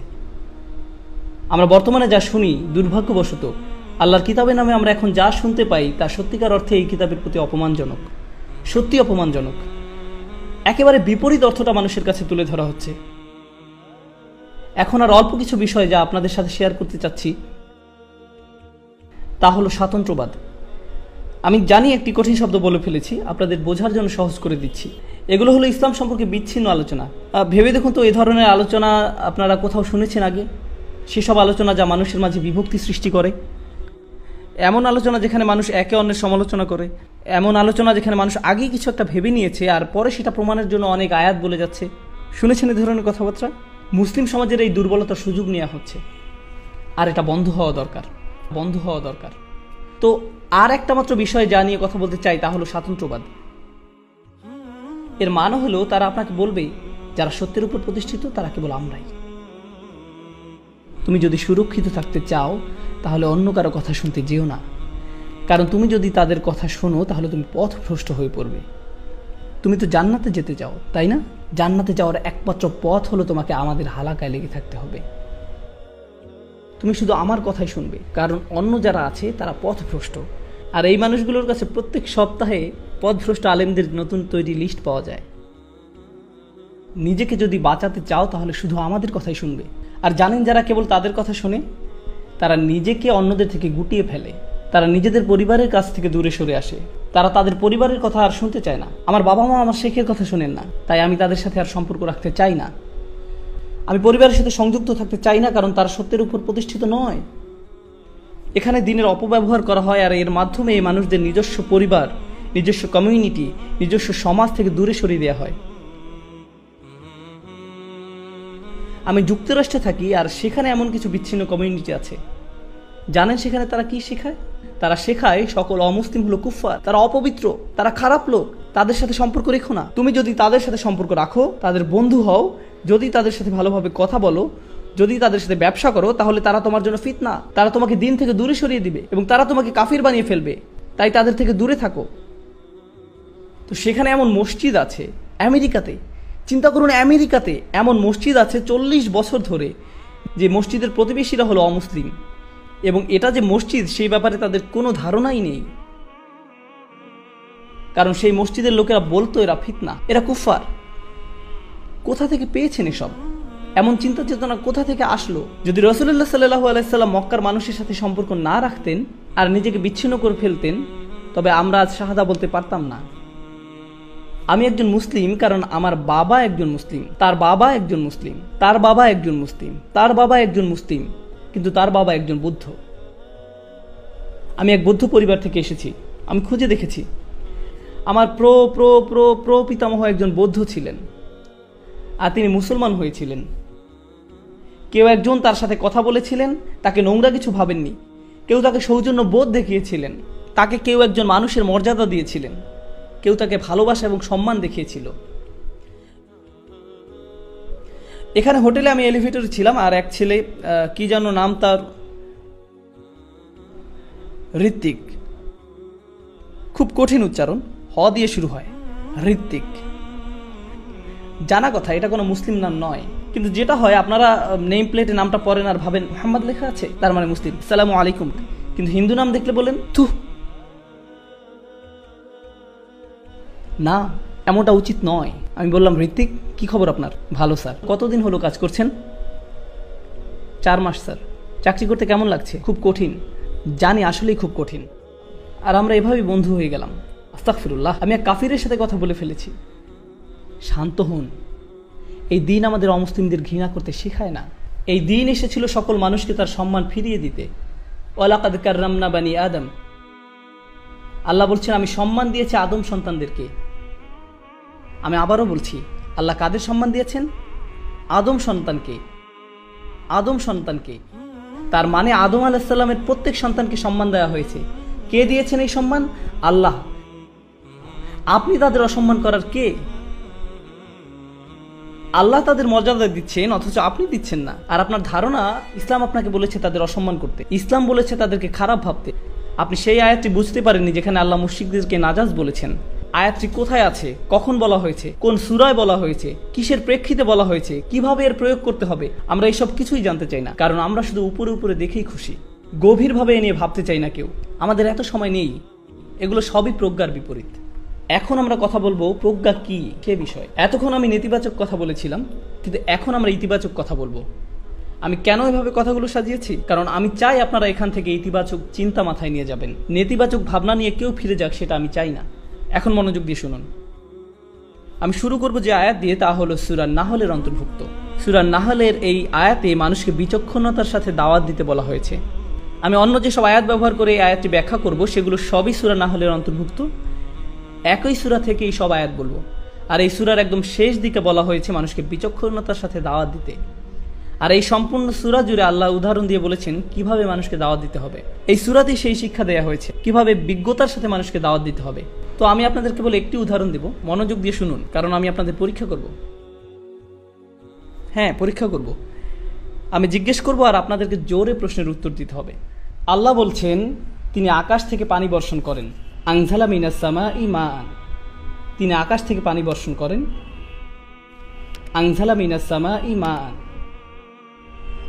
আমরা বর্তমানে যা শুনি, দুর্ভাগ্যবশত আল্লাহর কিতাবের নামে আমরা এখন যা শুনতে পাই তা সত্যিকার অর্থে এই কিতাবের প্রতি অপমানজনক, সত্যি অপমানজনক। একেবারে বিপরীত অর্থটা মানুষের কাছে তুলে ধরা হচ্ছে। এখন আর অল্প কিছু বিষয় যা আপনাদের সাথে শেয়ার করতে চাচ্ছি, তা হলো স্বাতন্ত্র্যবাদ। আমি জানি একটি কঠিন শব্দ বলে ফেলেছি, আপনাদের বোঝার জন্য সহজ করে দিচ্ছি। এগুলো হলো ইসলাম সম্পর্কে বিচ্ছিন্ন আলোচনা। ভেবে দেখুন তো, এই ধরনের আলোচনা আপনারা কোথাও শুনেছেন আগে? সেসব আলোচনা যা মানুষের মাঝে বিভক্তি সৃষ্টি করে, এমন আলোচনা যেখানে মানুষ একে অন্যের সমালোচনা করে, এমন আলোচনা যেখানে মানুষ আগেই কিছু একটা ভেবে নিয়েছে আর পরে সেটা প্রমাণের জন্য অনেক আয়াত বলে যাচ্ছে। শুনেছেন এই ধরনের কথাবার্তা? মুসলিম সমাজের এই দুর্বলতার সুযোগ নেওয়া হচ্ছে, আর এটা বন্ধ হওয়া দরকার, বন্ধ হওয়া দরকার। তো আর একটা মাত্র বিষয় যা নিয়ে কথা বলতে চাই তা হলো স্বাতন্ত্র্যবাদ। এর মানে হলো তারা আপনাকে বলবে যারা সত্যের উপর প্রতিষ্ঠিত তারা কেবল আমরাই। তুমি যদি সুরক্ষিত থাকতে চাও তাহলে অন্য কারো কথা শুনতে যেও না, কারণ তুমি যদি তাদের কথা শোনো তাহলে তুমি পথভ্রষ্ট হয়ে পড়বে। তুমি তো জান্নাতে যেতে চাও, তাই না? জান্নাতে যাওয়ার একমাত্র পথ হলো তোমাকে আমাদের হালাকায় লেগে থাকতে হবে। তুমি শুধু আমার কথাই শুনবে, কারণ অন্য যারা আছে তারা পথভ্রষ্ট। আর এই মানুষগুলোর কাছে প্রত্যেক সপ্তাহে পথভ্রষ্ট আলেমদের নতুন তৈরি লিস্ট পাওয়া যায়। নিজেকে যদি বাঁচাতে চাও তাহলে শুধু আমাদের কথাই শুনবে। আর জানেন যারা কেবল তাদের কথা শোনে? তারা নিজেকে অন্যদের থেকে গুটিয়ে ফেলে, তারা নিজেদের পরিবারের কাছ থেকে দূরে সরে আসে, তারা তাদের পরিবারের কথা আর শুনতে চায় না। আমার বাবা মা আমার শেখের কথা শোনেন না, তাই আমি তাদের সাথে আর সম্পর্ক রাখতে চাই না। আমি পরিবারের সাথে সংযুক্ত থাকতে চাই না, কারণ তারা সত্যের উপর প্রতিষ্ঠিত নয়। এখানে দিনের অপব্যবহার করা হয়, আর এর মাধ্যমে এই মানুষদের নিজস্ব পরিবার, নিজস্ব কমিউনিটি, নিজস্ব সমাজ থেকে দূরে সরিয়ে দেওয়া হয়। আমি যুক্তরাষ্ট্রে থাকি, আর সেখানে এমন কিছু বিচ্ছিন্ন কমিউনিটি আছে। জানেন সেখানে তারা কি শেখায়? তারা শেখায় সকল অমুসলিম হলো কুফফার, তারা অপবিত্র, তারা খারাপ লোক, তাদের সাথে সম্পর্ক রেখো না। তুমি যদি তাদের সাথে সম্পর্ক রাখো, তাদের বন্ধু হও, যদি তাদের সাথে ভালোভাবে কথা বলো, যদি তাদের সাথে ব্যবসা করো, তাহলে তারা তোমার জন্য ফিতনা, তারা তোমাকে দিন থেকে দূরে সরিয়ে দিবে এবং তারা তোমাকে কাফির বানিয়ে ফেলবে। তাই তাদের থেকে দূরে থাকো। তো সেখানে এমন মসজিদ আছে আমেরিকাতে, চিন্তা করুন, আমেরিকাতে এমন মসজিদ আছে 40 বছর ধরে, যে মসজিদের প্রতিবেশীরা হলো অমুসলিম, এবং এটা যে মসজিদ সেই ব্যাপারে তাদের কোনো ধারণাই নেই, কারণ সেই মসজিদের লোকেরা বলতো এরা ফিতনা, এরা কুফার। কোথা থেকে পেয়েছেন এসব? এমন চিন্তা চেতনা কোথা থেকে আসলো? যদি রাসূলুল্লাহ সাল্লাল্লাহু আলাইহি সাল্লাম মক্কার মানুষের সাথে সম্পর্ক না রাখতেন আর নিজেকে বিচ্ছিন্ন করে ফেলতেন, তবে আমরা আজ শাহাদা বলতে পারতাম না। আমি একজন মুসলিম কারণ আমার বাবা একজন মুসলিম, তার বাবা একজন মুসলিম, তার বাবা একজন মুসলিম, তার বাবা একজন মুসলিম, কিন্তু তার বাবা একজন বৌদ্ধ। আমি এক বৌদ্ধ পরিবার থেকে এসেছি। আমি খুঁজে দেখেছি আমার প্র প্র প্র প্র পিতামহ একজন বৌদ্ধ ছিলেন, আর তিনি মুসলমান হয়েছিলেন। কেউ একজন তার সাথে কথা বলেছিলেন, তাকে নোংরা কিছু ভাবেননি, কেউ তাকে সৌজন্য বোধ দেখিয়েছিলেন, তাকে কেউ একজন মানুষের মর্যাদা দিয়েছিলেন, কেউ তাকে ভালোবাসা এবং সম্মান দেখিয়েছিল। এখানে হোটেলে আমি এলিভেটরে ছিলাম, আর এক ছেলে, কি যেন নাম তার, ঋত্বিক, খুব কঠিন উচ্চারণ, হ দিয়ে শুরু হয়, ঋত্বিক। জানা কথা এটা কোনো মুসলিম নাম নয়, কিন্তু যেটা হয় আপনারা নেম প্লেটে নামটা পড়েন আর ভাবেন মুহাম্মদ লেখা আছে, তার মানে মুসলিম, আসসালামু আলাইকুম, কিন্তু হিন্দু নাম দেখলে বলেন থু। না, এমনটা উচিত নয়। আমি বললাম, ঋত্বিক কি খবর আপনার? ভালো স্যার। কতদিন হলো কাজ করছেন? 4 মাস স্যার। চাকরি করতে কেমন লাগছে? খুব কঠিন। জানি, আসলেই খুব কঠিন। আর আমরা এভাবেই বন্ধু হয়ে গেলাম। আস্তাগফিরুল্লাহ, আমি এক কাফিরের সাথে কথা বলে ফেলেছি। শান্ত হন। এই দিন আমাদের অমুসলিমদের ঘৃণা করতে শেখায় না। এই দিন এসেছিল সকল মানুষকে তার সম্মান ফিরিয়ে দিতে। ওয়ালাকাদ কাররামনা বানি আদম। আল্লাহ বলছেন, আমি সম্মান দিয়েছি আদম সন্তানদেরকে। আমি আবারও বলছি, আল্লাহ কাদের সম্মান দিয়েছেন? আদম সন্তানকে। আদম সন্তানকে। তার মানে আদম আলাইহিস সালামের প্রত্যেক সন্তানকে সম্মান দেওয়া হয়েছে। কে দিয়েছেন এই সম্মান? আল্লাহ। আপনি তাদের অসম্মান করার কে? আল্লাহ তাদের মর্যাদা দিচ্ছেন, অথচ আপনি দিচ্ছেন না। আর আপনার ধারণা ইসলাম আপনাকে বলেছে তাদের অসম্মান করতে, ইসলাম বলেছে তাদেরকে খারাপ ভাবতে। আপনি সেই আয়াতটি বুঝতে পারেননি যেখানে আল্লাহ মুশরিকদেরকে নাজাস বলেছেন। আয়াতটি কোথায় আছে, কখন বলা হয়েছে, কোন সূরায় বলা হয়েছে, কিসের প্রেক্ষিতে বলা হয়েছে, কিভাবে এর প্রয়োগ করতে হবে, আমরা এইসব কিছুই জানতে চাই না, কারণ আমরা শুধু উপরে উপরে দেখেই খুশি। গভীরভাবে এ নিয়ে ভাবতে চাই না কেউ। আমাদের এত সময় নেই। এগুলো সবই প্রজ্ঞার বিপরীত। এখন আমরা কথা বলবো প্রজ্ঞা কি সে বিষয়। এতক্ষণ আমি নেতিবাচক কথা বলেছিলাম, কিন্তু এখন আমরা ইতিবাচক কথা বলবো। আমি কেন এভাবে কথাগুলো সাজিয়েছি? কারণ আমি চাই আপনারা এখান থেকে ইতিবাচক চিন্তা মাথায় নিয়ে যাবেন। নেতিবাচক ভাবনা নিয়ে কেউ ফিরে যাক, সেটা আমি চাই না। এখন মনোযোগ দিয়ে শুনুন। আমি শুরু করব যে আয়াত দিয়ে, তা হলো সূরা নাহলের অন্তর্ভুক্ত। সূরা নাহলের এই আয়াতে মানুষকে বিচক্ষণতার সাথে দাওয়াত দিতে বলা হয়েছে। আমি অন্য যেসব আয়াত ব্যবহার করে এই আয়াতটি ব্যাখ্যা করব, সেগুলো সবই সূরা নাহলের অন্তর্ভুক্ত। একই সূরা থেকে এই সব আয়াত বলবো। আর এই সূরার একদম শেষ দিকে বলা হয়েছে মানুষকে বিচক্ষণতার সাথে দাওয়াত দিতে। আর এই সম্পূর্ণ সূরা জুড়ে আল্লাহ উদাহরণ দিয়ে বলেছেন কিভাবে মানুষকে দাওয়াত দিতে হবে। এই সূরাতেই সেই শিক্ষা দেওয়া হয়েছে কিভাবে বিজ্ঞতার সাথে মানুষকে দাওয়াত দিতে হবে। তো আমি আপনাদেরকে বলে একটি উদাহরণ দেব, মনোযোগ দিয়ে শুনুন, কারণ আমি আপনাদের পরীক্ষা করব। হ্যাঁ, পরীক্ষা করব। আমি জিজ্ঞেস করব আর আপনাদেরকে জোরে প্রশ্নের উত্তর দিতে হবে। আল্লাহ বলছেন তিনি আকাশ থেকে পানি বর্ষণ করেন। আনজালা মিনাস সামাই মান। তিনি আকাশ থেকে পানি বর্ষণ করেন। আনজালা মিনাস সামাই মান।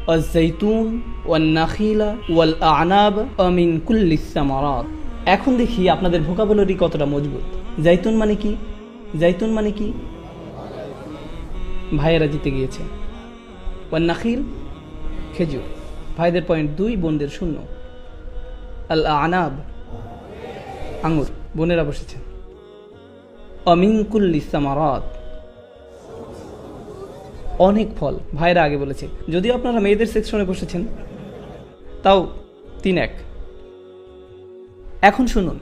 ওয়াজ-যাইতুন ওয়ান-নাখিলা ওয়াল-আ'নাব ওয়া মিন কুল্লিস সামারাত। এখন দেখি আপনাদের ভোকাবুলারি কতটা মজবুত। জাইতুন মানে কি? জাইতুন মানে কি? ভাইয়েরা জিতে গিয়েছে। ওয়ান-নাখিল খেজুর। ভাইদের পয়েন্ট 2, বোনদের 0। আল আনাব, আঙ্গুর, বোনেরা বসেছেন। অমিন কুল্লি সামারাত, অনেক ফল, ভাইরা আগে বলেছে। যদিও আপনারা মেয়েদের সেকশনে বসেছেন, তাও 3-1। এখন শুনুন,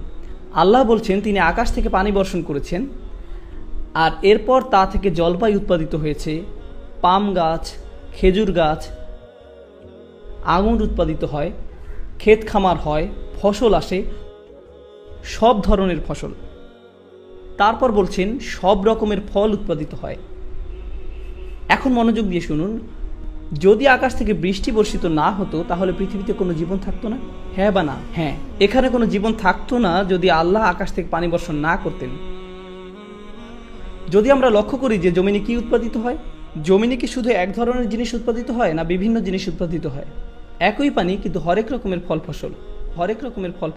আল্লাহ বলছেন তিনি আকাশ থেকে পানি বর্ষণ করেছেন, আর এরপর তা থেকে জলপাই উৎপাদিত হয়েছে, পাম গাছ, খেজুর গাছ, আঙুর উৎপাদিত হয়, ক্ষেত খামার হয়, ফসল আসে, সব ধরনের ফসল। তারপর বলছেন সব রকমের ফল উৎপাদিত হয়। এখন মনোযোগ দিয়ে শুনুন, যদি আকাশ থেকে বৃষ্টি বর্ষিত না হতো তাহলে পৃথিবীতে কোনো জীবন থাকতো না? হ্যাঁ বা না? হ্যাঁ, এখানে কোনো জীবন থাকতো না যদি আল্লাহ আকাশ থেকে পানি বর্ষণ না করতেন। যদি আমরা লক্ষ্য করি যে জমিনে কি উৎপাদিত হয়, জমিনে কি শুধু এক ধরনের জিনিস উৎপাদিত হয় না বিভিন্ন জিনিস উৎপাদিত হয়? একই পানি কিন্তু হরেক রকমের ফল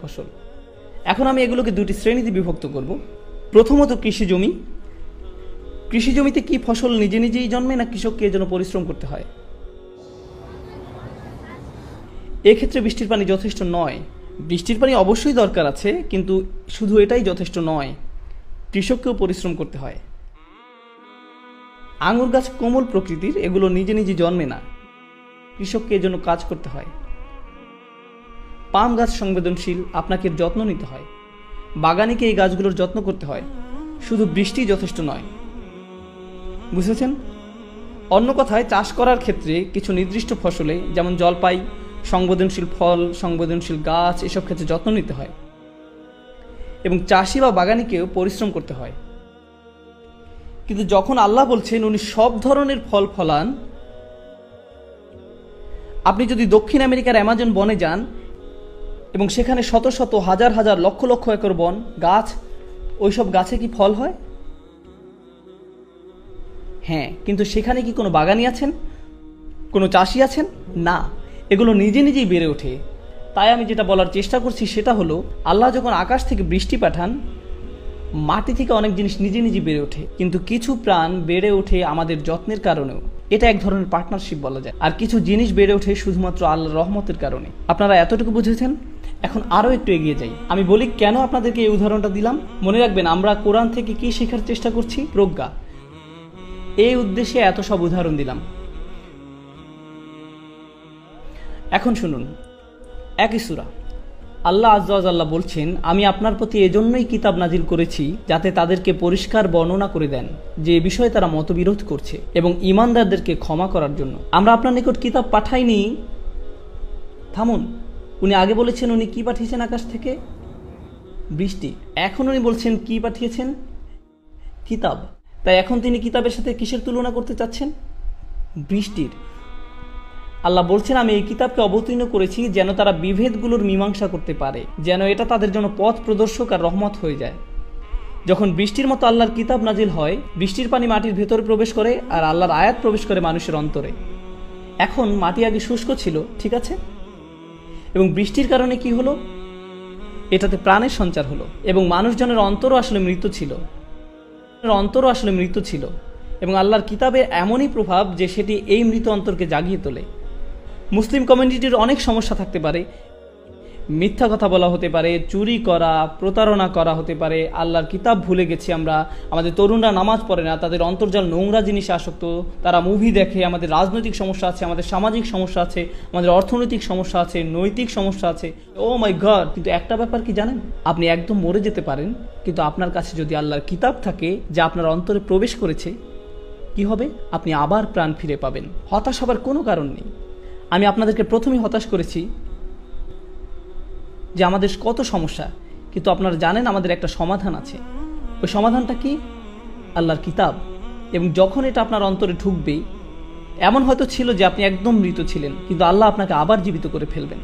ফসল। এখন আমি এগুলোকে 2টি শ্রেণীতে বিভক্ত করব। প্রথমত কৃষি জমি। কৃষি জমিতে কি ফসল নিজে নিজেই জন্মে না কৃষককে এর জন্য পরিশ্রম করতে হয়? এক্ষেত্রে বৃষ্টির পানি যথেষ্ট নয়। বৃষ্টির পানি অবশ্যই দরকার আছে, কিন্তু শুধু এটাই যথেষ্ট নয়, কৃষককেও পরিশ্রম করতে হয়। আঙুর গাছ কোমল প্রকৃতির, এগুলো নিজে নিজে জন্মে না, কৃষককে এর জন্য কাজ করতে হয়। পাম গাছ সংবেদনশীল, আপনাকে যত্ন নিতে হয়, বাগানিকে এই গাছগুলোর যত্ন করতে হয়, শুধু বৃষ্টি যথেষ্ট নয়। বুঝেছেন? অন্য কথায়, চাষ করার ক্ষেত্রে কিছু নির্দিষ্ট ফসলে, যেমন জলপাই, সংবেদনশীল ফল, সংবেদনশীল গাছ, এসব ক্ষেত্রে যত্ন নিতে হয় এবং চাষি বা বাগানিকেও পরিশ্রম করতে হয়। কিন্তু যখন আল্লাহ বলছেন উনি সব ধরনের ফল ফলান, আপনি যদি দক্ষিণ আমেরিকার অ্যামাজন বনে যান এবং সেখানে শত শত হাজার হাজার লক্ষ লক্ষ একর বন, গাছ, ওইসব গাছে কি ফল হয়? হ্যাঁ, কিন্তু সেখানে কি কোনো বাগানি আছেন, কোনো চাষি আছেন? না, এগুলো নিজে নিজেই বেড়ে ওঠে। তাই আমি যেটা বলার চেষ্টা করছি সেটা হলো, আল্লাহ যখন আকাশ থেকে বৃষ্টি পাঠান, মাটি থেকে অনেক জিনিস নিজে নিজে বেড়ে ওঠে, কিন্তু কিছু প্রাণ বেড়ে ওঠে আমাদের যত্নের কারণেও। এটা এক ধরনের পার্টনারশিপ বলা যায়। আর কিছু জিনিস বেড়ে ওঠে শুধুমাত্র আল্লাহর রহমতের কারণে। আপনারা এতটুকু বুঝেছেন? এখন আরও একটু এগিয়ে যাই। আমি বলি কেন আপনাদেরকে এই উদাহরণটা দিলাম। মনে রাখবেন, আমরা কোরআন থেকে কি শেখার চেষ্টা করছি? প্রজ্ঞা। এই উদ্দেশ্যে এত সব উদাহরণ দিলাম। এখন শুনুন, একই সূরা আল্লাহ আযযা ওয়া জাল্লা বলছেন, আমি আপনার প্রতি এজন্যই কিতাব নাজিল করেছি যাতে তাদেরকে পরিষ্কার বর্ণনা করে দেন যে বিষয়ে তারা মতবিরোধ করছে, এবং ঈমানদারদেরকে ক্ষমা করার জন্য। আমরা আপনার নিকট কিতাব পাঠাইনি। থামুন, উনি আগে বলেছেন উনি কি পাঠিয়েছেন আকাশ থেকে? বৃষ্টি। এখন উনি বলছেন কি পাঠিয়েছেন? কিতাব। তাই এখন তিনি কিতাবের সাথে কিসের তুলনা করতে চাচ্ছেন? বৃষ্টির। আল্লাহ বলছেন, আমি এই কিতাবকে অবতীর্ণ করেছি যেন তারা বিভেদগুলোর মীমাংসা করতে পারে, যেন এটা তাদের জন্য পথ প্রদর্শক আর রহমত হয়ে যায়। যখন বৃষ্টির মতো আল্লাহর কিতাব নাজিল হয়, বৃষ্টির পানি মাটির ভেতরে প্রবেশ করে আর আল্লাহর আয়াত প্রবেশ করে মানুষের অন্তরে। এখন মাটি আগে শুষ্ক ছিল, ঠিক আছে, এবং বৃষ্টির কারণে কি হলো? এটাতে প্রাণের সঞ্চার হলো, এবং মানুষজনের অন্তরও আসলে মৃত ছিল, এবং আল্লাহর কিতাবে এমনই প্রভাব যে সেটি এই মৃত অন্তরকে জাগিয়ে তোলে। মুসলিম কমিউনিটির অনেক সমস্যা থাকতে পারে, মিথ্যা কথা বলা হতে পারে, চুরি করা, প্রতারণা করা হতে পারে, আল্লাহর কিতাব ভুলে গেছি আমরা, আমাদের তরুণরা নামাজ পড়ে না, তাদের অন্তর্জাল নোংরা জিনিসে আসক্ত, তারা মুভি দেখে, আমাদের রাজনৈতিক সমস্যা আছে, আমাদের সামাজিক সমস্যা আছে, আমাদের অর্থনৈতিক সমস্যা আছে, নৈতিক সমস্যা আছে। ও মাই গড! কিন্তু একটা ব্যাপার কি জানেন? আপনি একদম মরে যেতে পারেন, কিন্তু আপনার কাছে যদি আল্লাহর কিতাব থাকে যা আপনার অন্তরে প্রবেশ করেছে, কি হবে? আপনি আবার প্রাণ ফিরে পাবেন। হতাশ হবার কোনো কারণ নেই। আমি আপনাদেরকে প্রথমেই হতাশ করেছি যে আমাদের কত সমস্যা, কিন্তু আপনারা জানেন আমাদের একটা সমাধান আছে। ওই সমাধানটা কি? আল্লাহর কিতাব। এবং যখন এটা আপনার অন্তরে ঢুকবে, এমন হয়তো ছিল যে আপনি একদম মৃত ছিলেন, কিন্তু আল্লাহ আপনাকে আবার জীবিত করে ফেলবেন।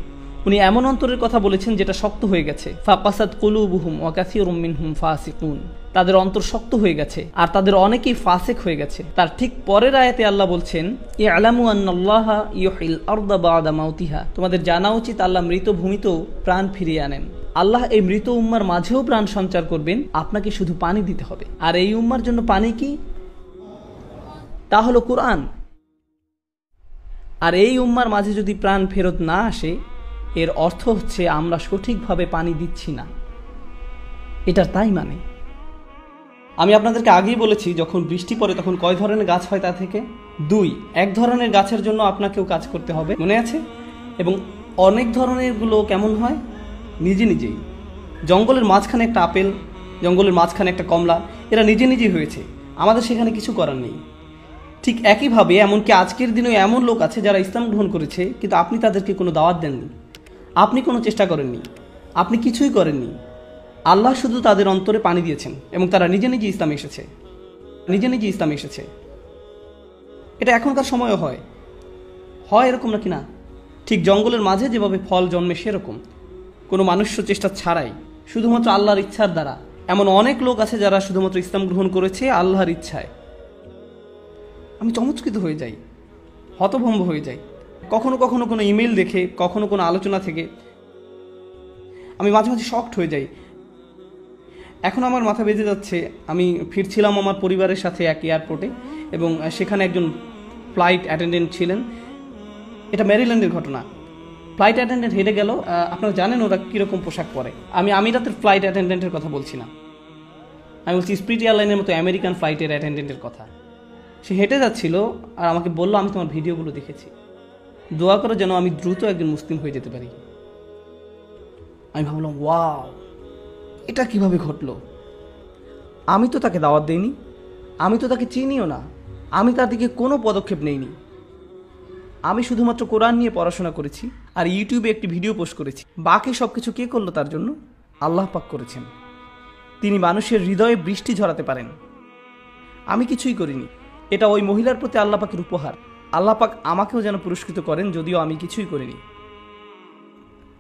উনি এমন অন্তরের কথা বলেছেন যেটা শক্ত হয়ে গেছে। ফাকাসাত কুলুবুহুম ওয়া কাসীরুম মিনহুম ফাসিকুন। তাদের অন্তর শক্ত হয়ে গেছে আর তাদের অনেকেই ফাসিক হয়ে গেছে। তার ঠিক পরের আয়াতে আল্লাহ বলছেন, ইয়ালামু আন্নাল্লাহা ইউহিল আরদা বা'দা মাউতিহা। তোমাদের জানা উচিত আল্লাহ মৃত ভূমিতেও প্রাণ ফিরিয়ে আনেন। আল্লাহ এই মৃত উম্মার মাঝেও প্রাণ সঞ্চার করবেন, আপনাকে শুধু পানি দিতে হবে। আর এই উম্মার জন্য পানি কি? তা হলো কুরআন। আর এই উম্মার মাঝে যদি প্রাণ ফেরত না আসে, এর অর্থ হচ্ছে আমরা সঠিকভাবে পানি দিচ্ছি না। এটা তাই মানে আমি আপনাদেরকে আগেই বলেছি, যখন বৃষ্টি পড়ে তখন কয় ধরনের গাছ হয় তা থেকে? 2। এক ধরনের গাছের জন্য আপনাকেও কাজ করতে হবে, মনে আছে? এবং অনেক ধরনের গুলো কেমন হয়? নিজে নিজেই। জঙ্গলের মাঝখানে একটা আপেল, জঙ্গলের মাঝখানে একটা কমলা, এরা নিজে নিজেই হয়েছে, আমাদের সেখানে কিছু করার নেই। ঠিক একইভাবে এমনকি আজকের দিনেও এমন লোক আছে যারা ইসলাম গ্রহণ করেছে, কিন্তু আপনি তাদেরকে কোনো দাওয়াত দেননি, আপনি কোনো চেষ্টা করেননি, আপনি কিছুই করেননি। আল্লাহ শুধু তাদের অন্তরে পানি দিয়েছেন এবং তারা নিজে নিজে ইসলামে এসেছে, নিজে নিজে ইসলামে এসেছে। এটা এখনকার সময়ও হয় এরকম নাকি না? ঠিক জঙ্গলের মাঝে যেভাবে ফল জন্মে সেরকম, কোনো মানুষ্য চেষ্টা ছাড়াই, শুধুমাত্র আল্লাহর ইচ্ছার দ্বারা। এমন অনেক লোক আছে যারা শুধুমাত্র ইসলাম গ্রহণ করেছে আল্লাহর ইচ্ছায়। আমি চমৎকৃত হয়ে যাই, হতভম্ব হয়ে যাই। কখনো কখনো কোনো ইমেল দেখে, কখনো কোনো আলোচনা থেকে আমি মাঝে মাঝে শকড হয়ে যাই। এখন আমার মাথা বেজে যাচ্ছে, আমি ফিরছিলাম আমার পরিবারের সাথে এক এয়ারপোর্টে, এবং সেখানে একজন ফ্লাইট অ্যাটেন্ডেন্ট ছিলেন। এটা মেরিল্যান্ডের ঘটনা। ফ্লাইট অ্যাটেন্ডেন্ট হেঁটে গেল। আপনারা জানেন ওরা কীরকম পোশাক পরে। আমি আমিরাতের ফ্লাইট অ্যাটেন্ডেন্টের কথা বলছি না, আমি বলছি স্পিরিট এয়ারলাইনের মতো আমেরিকান ফ্লাইটের অ্যাটেন্ডেন্টের কথা। সে হেঁটে যাচ্ছিল আর আমাকে বলল, আমি তোমার ভিডিওগুলো দেখেছি, দোয়া করো যেন আমি দ্রুত একজন মুসলিম হয়ে যেতে পারি। আমি ভাবলাম, ওয়াও, এটা কিভাবে ঘটলো? আমি তো তাকে দাওয়াত দেইনি, আমি তো তাকে চিনিও না, আমি তার দিকে কোনো পদক্ষেপ নেইনি। আমি শুধুমাত্র কোরআন নিয়ে পড়াশোনা করেছি আর ইউটিউবে একটি ভিডিও পোস্ট করেছি। বাকি সব কিছু কে করলো তার জন্য? আল্লাহ পাক করেছেন। তিনি মানুষের হৃদয়ে বৃষ্টি ঝরাতে পারেন, আমি কিছুই করিনি। এটা ওই মহিলার প্রতি আল্লাহ পাকের উপহার। আল্লাহ পাক আমাকেও যেন পুরস্কৃত করেন, যদিও আমি কিছুই করিনি।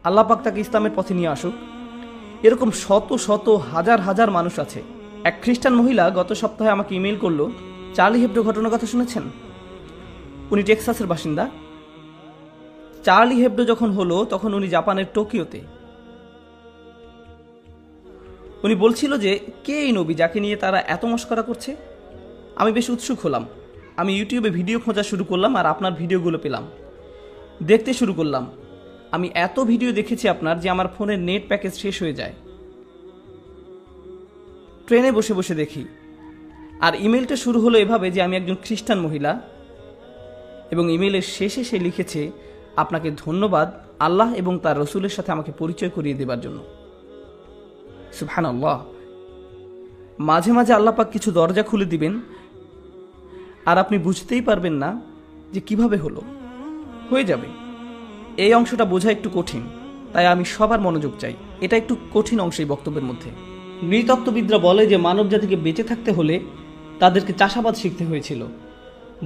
আল্লাহ পাক তাকে ইসলামের পথে নিয়ে আসুক। এরকম শত শত হাজার হাজার মানুষ আছে। এক খ্রিস্টান মহিলা গত সপ্তাহে আমাকে ইমেল করলো, চার্লি হেবডো ঘটনার কথা শুনেছেন? উনি টেক্সাসের বাসিন্দা। চার্লি হেবডো যখন হলো তখন উনি জাপানের টোকিওতে। উনি বলছিল যে কে এই নবী যাকে নিয়ে তারা এত মশকরা করছে। আমি বেশ উৎসুক হলাম। আমি ইউটিউবে ভিডিও খোঁজা শুরু করলাম আর আপনার ভিডিওগুলো পেলাম, দেখতে শুরু করলাম। আমি এত ভিডিও দেখেছি আপনার যে আমার ফোনের নেট প্যাকেজ শেষ হয়ে যায়। ট্রেনে বসে বসে দেখি। আর ইমেলটা শুরু হলো এভাবে যে আমি একজন খ্রিস্টান মহিলা, এবং ইমেলের শেষে সে লিখেছে, আপনাকে ধন্যবাদ আল্লাহ এবং তার রসুলের সাথে আমাকে পরিচয় করিয়ে দেবার জন্য। সুবহানাল্লাহ। মাঝে মাঝে আল্লাহ পাক কিছু দরজা খুলে দিবেন আর আপনি বুঝতেই পারবেন না যে কিভাবে হলো, হয়ে যাবে। এই অংশটা বোঝা একটু কঠিন, তাই আমি সবার মনোযোগ চাই। এটা একটু কঠিন অংশ এই বক্তব্যের মধ্যে। নৃতত্ত্ববিদরা বলে যে মানব জাতিকে বেঁচে থাকতে হলে তাদেরকে চাষাবাদ শিখতে হয়েছিল।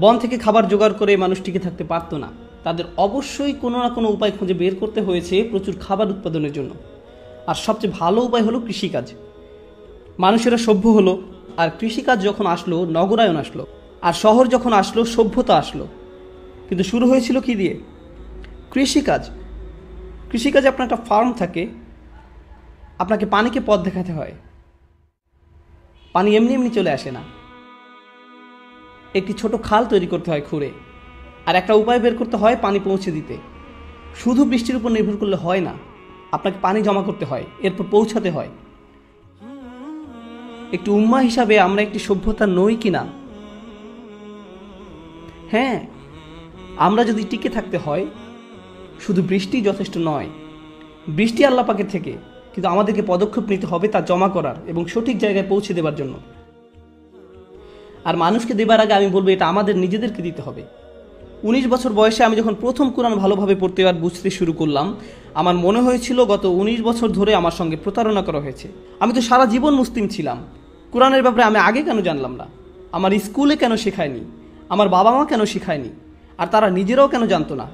বন থেকে খাবার জোগাড় করে মানুষ টিকে থাকতে পারত না। তাদের অবশ্যই কোনো না কোনো উপায় খুঁজে বের করতে হয়েছে প্রচুর খাবার উৎপাদনের জন্য। আর সবচেয়ে ভালো উপায় হলো কৃষিকাজ। মানুষেরা সভ্য হলো, আর কৃষিকাজ যখন আসলো নগরায়ন আসলো, আর শহর যখন আসলো সভ্যতা আসলো। কিন্তু শুরু হয়েছিল কি দিয়ে? কৃষিকাজ। কৃষিকাজে আপনার একটা ফার্ম থাকে, আপনাকে পানিকে পথ দেখাতে হয়। পানি এমনি এমনি চলে আসে না, একটি ছোট খাল তৈরি করতে হয় খুঁড়ে, আর একটা উপায় বের করতে হয় পানি পৌঁছে দিতে। শুধু বৃষ্টির উপর নির্ভর করলে হয় না, আপনাকে পানি জমা করতে হয়, এরপর পৌঁছাতে হয়। একটি উম্মাহ হিসাবে আমরা একটি সভ্যতা নই কিনা? হ্যাঁ, আমরা যদি টিকে থাকতে হয়, শুধু বৃষ্টি যথেষ্ট নয়। বৃষ্টি আল্লাহ পাকের থেকে, কিন্তু আমাদেরকে পদক্ষেপ নিতে হবে তা জমা করার এবং সঠিক জায়গায় পৌঁছে দেবার জন্য। আর মানুষকে দেবার আগে আমি বলবো এটা আমাদের নিজেদেরকে দিতে হবে। 19 বছর বয়সে আমি যখন প্রথম কোরআন ভালোভাবে পড়তে আর বুঝতে শুরু করলাম, আমার মনে হয়েছিল গত 19 বছর ধরে আমার সঙ্গে প্রতারণা করা হয়েছে। আমি তো সারা জীবন মুসলিম ছিলাম, কোরআনের ব্যাপারে আমি আগে কেন জানলাম না? আমার স্কুলে কেন শেখায়নি? আমার বাবা মা কেন শেখায়নি? আর তারা নিজেরাও কেন জানতো না?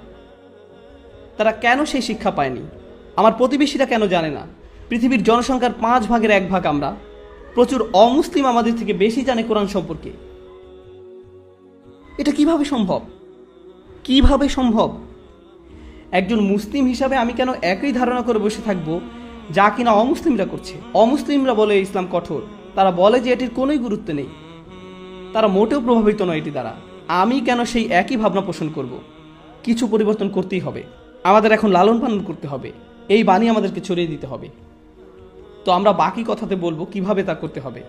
তারা কেন সেই শিক্ষা পায়নি? আমার প্রতিবেশীরা কেন জানে না? পৃথিবীর জনসংখ্যার 5 ভাগের 1 ভাগ আমরা। প্রচুর অমুসলিম আমাদের থেকে বেশি জানে কোরআন সম্পর্কে। এটা কিভাবে সম্ভব? কিভাবে সম্ভব? একজন মুসলিম হিসাবে আমি কেন একই ধারণা করে বসে থাকবো যা কিনা অমুসলিমরা করছে? অমুসলিমরা বলে ইসলাম কঠোর, তারা বলে যে এটির কোনোই গুরুত্ব নেই, তারা মোটেও প্রভাবিত নয় এটি দ্বারা। আমি কেন সেই একই ভাবনা পোষণ করব? কিছু পরিবর্তন করতেই হবে। আমাদের এখন লালন পালন করতে হবে, এই বাণী আমাদেরকে ছড়িয়ে দিতে হবে। তো আমরা বাকি কথাতে বলবো কিভাবে তা করতে হবে,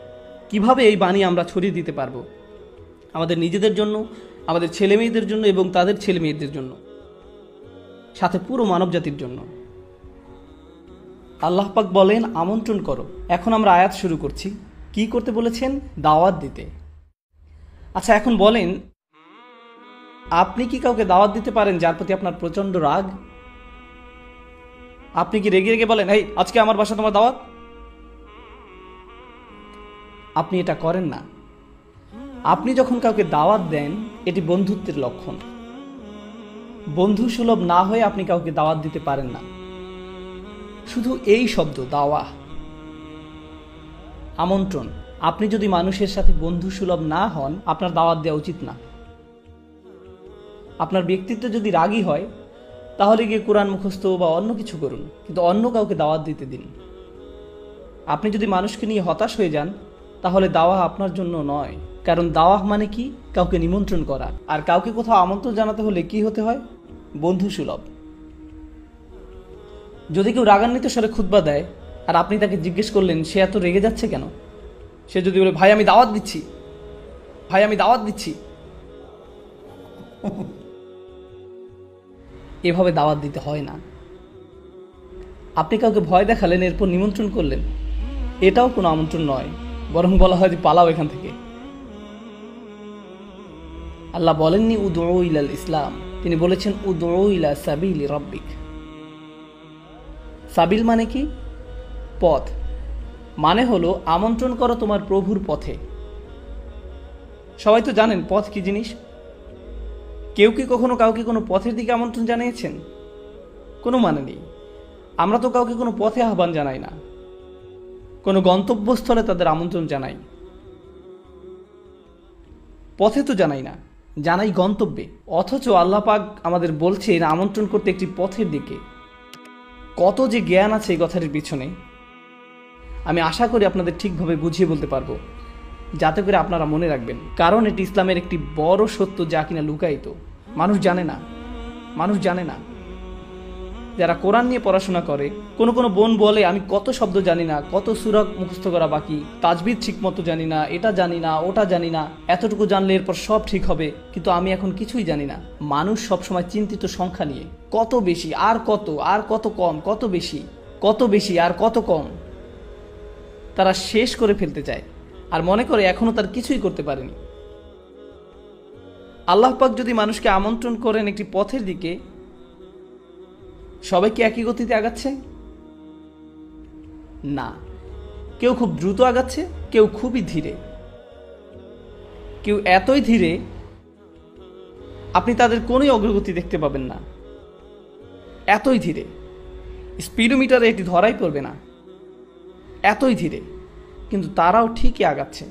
কিভাবে এই বাণী আমরা ছড়িয়ে দিতে পারবো আমাদের নিজেদের জন্য, আমাদের ছেলে মেয়েদের জন্য এবং তাদের ছেলে মেয়েদের জন্য, সাথে পুরো মানব জাতির জন্য। আল্লাহ পাক বলেন আমন্ত্রণ করো। এখন আমরা আয়াত শুরু করছি। কি করতে বলেছেন? দাওয়াত দিতে। আচ্ছা, এখন বলেন, আপনি কি কাউকে দাওয়াত দিতে পারেন যার প্রতি আপনার প্রচন্ড রাগ? আপনি কি রেগে রেগে বলেন, এই আজকে আমার বাসা তোমার দাওয়াত? আপনি এটা করেন না। আপনি যখন কাউকে দাওয়াত দেন, এটি বন্ধুত্বের লক্ষণ। বন্ধু সুলভ না হয়ে আপনি কাউকে দাওয়াত দিতে পারেন না। শুধু এই শব্দ দাওয়া, আমন্ত্রণ, আপনি যদি মানুষের সাথে বন্ধু সুলভ না হন, আপনার দাওয়াত দেওয়া উচিত না। আপনার ব্যক্তিত্ব যদি রাগী হয়, তাহলে গিয়ে কোরআন মুখস্থ বা অন্য কিছু করুন, কিন্তু অন্য কাউকে দাওয়াত দিতে দিন। আপনি যদি মানুষকে নিয়ে হতাশ হয়ে যান, তাহলে দাওয়া আপনার জন্য নয়। কারণ দাওয়া মানে কি? কাউকে নিমন্ত্রণ করা। আর কাউকে কোথাও আমন্ত্রণ জানাতে হলে কি হতে হয়? বন্ধু সুলভ। যদি কেউ রাগান্বিত স্বরে খুতবা দেয় আর আপনি তাকে জিজ্ঞেস করলেন সে এত রেগে যাচ্ছে কেন, সে যদি বলে, ভাই আমি দাওয়াত দিচ্ছি, ভাই আমি দাওয়াত দিচ্ছি, এভাবে দাওয়াত দিতে হয় না। আপনি কাউকে ভয় দেখালেন, এরপর নিমন্ত্রণ করলেন, এটাও কোনো আমন্ত্রণ নয়, বরং বলা হয় যে পালাও এখান থেকে। আল্লাহ বলেননি উদউ ইলাল ইসলাম, তিনি বলেছেন উদউ ইলা সাবিলি রাব্বিক। সাবিল মানে কি? পথ। মানে হলো আমন্ত্রণ করো তোমার প্রভুর পথে। সবাই তো জানেন পথ কি জিনিস। কেউ কি কখনো কাউকে কোনো পথের দিকে আমন্ত্রণ জানিয়েছেন? কোনো মানে নেই। আমরা তো কাউকে কোনো পথে আহ্বান জানাই না, কোনো গন্তব্যস্থলে তাদের আমন্ত্রণ জানাই। পথে তো জানাই না, জানাই গন্তব্যে। অথচ আল্লাহ পাক আমাদের বলছেন আমন্ত্রণ করতে একটি পথের দিকে। কত যে জ্ঞান আছে এই কথাটির পিছনে, আমি আশা করি আপনাদের ঠিকভাবে বুঝিয়ে বলতে পারবো, যাতে করে আপনারা মনে রাখবেন। কারণ এটি ইসলামের একটি বড় সত্য, যা কিনা লুকায়িত, মানুষ জানে না। মানুষ জানে না। যারা কোরআন নিয়ে পড়াশোনা করে, কোনো কোনো বোন বলে আমি কত শব্দ জানি না, কত সূরা মুখস্থ করা বাকি, তাজবিদ ঠিক মতো জানি না, এটা জানি না, ওটা জানি না, এতটুকু জানলে এরপর সব ঠিক হবে, কিন্তু আমি এখন কিছুই জানি না। মানুষ সবসময় চিন্তিত সংখ্যা নিয়ে, কত বেশি আর কত, আর কত কম, কত বেশি, কত বেশি আর কত কম। তারা শেষ করে ফেলতে চায় আর মনে করে এখনো তার কিছুই করতে পারেনি। আল্লাহ পাক যদি মানুষকে আমন্ত্রণ করেন একটি পথের দিকে, সবাই কি একই গতিতে আগাচ্ছে? না, কেউ খুব দ্রুত আগাচ্ছে, কেউ খুবই ধীরে, কেউ এতই ধীরে আপনি তাদের কোনোই অগ্রগতি দেখতে পাবেন না। এতই ধীরে, স্পিডোমিটারে এটি ধরাই পড়বে না, এতই ধীরে, কিন্তু তারাও ঠিকই আগাচ্ছে।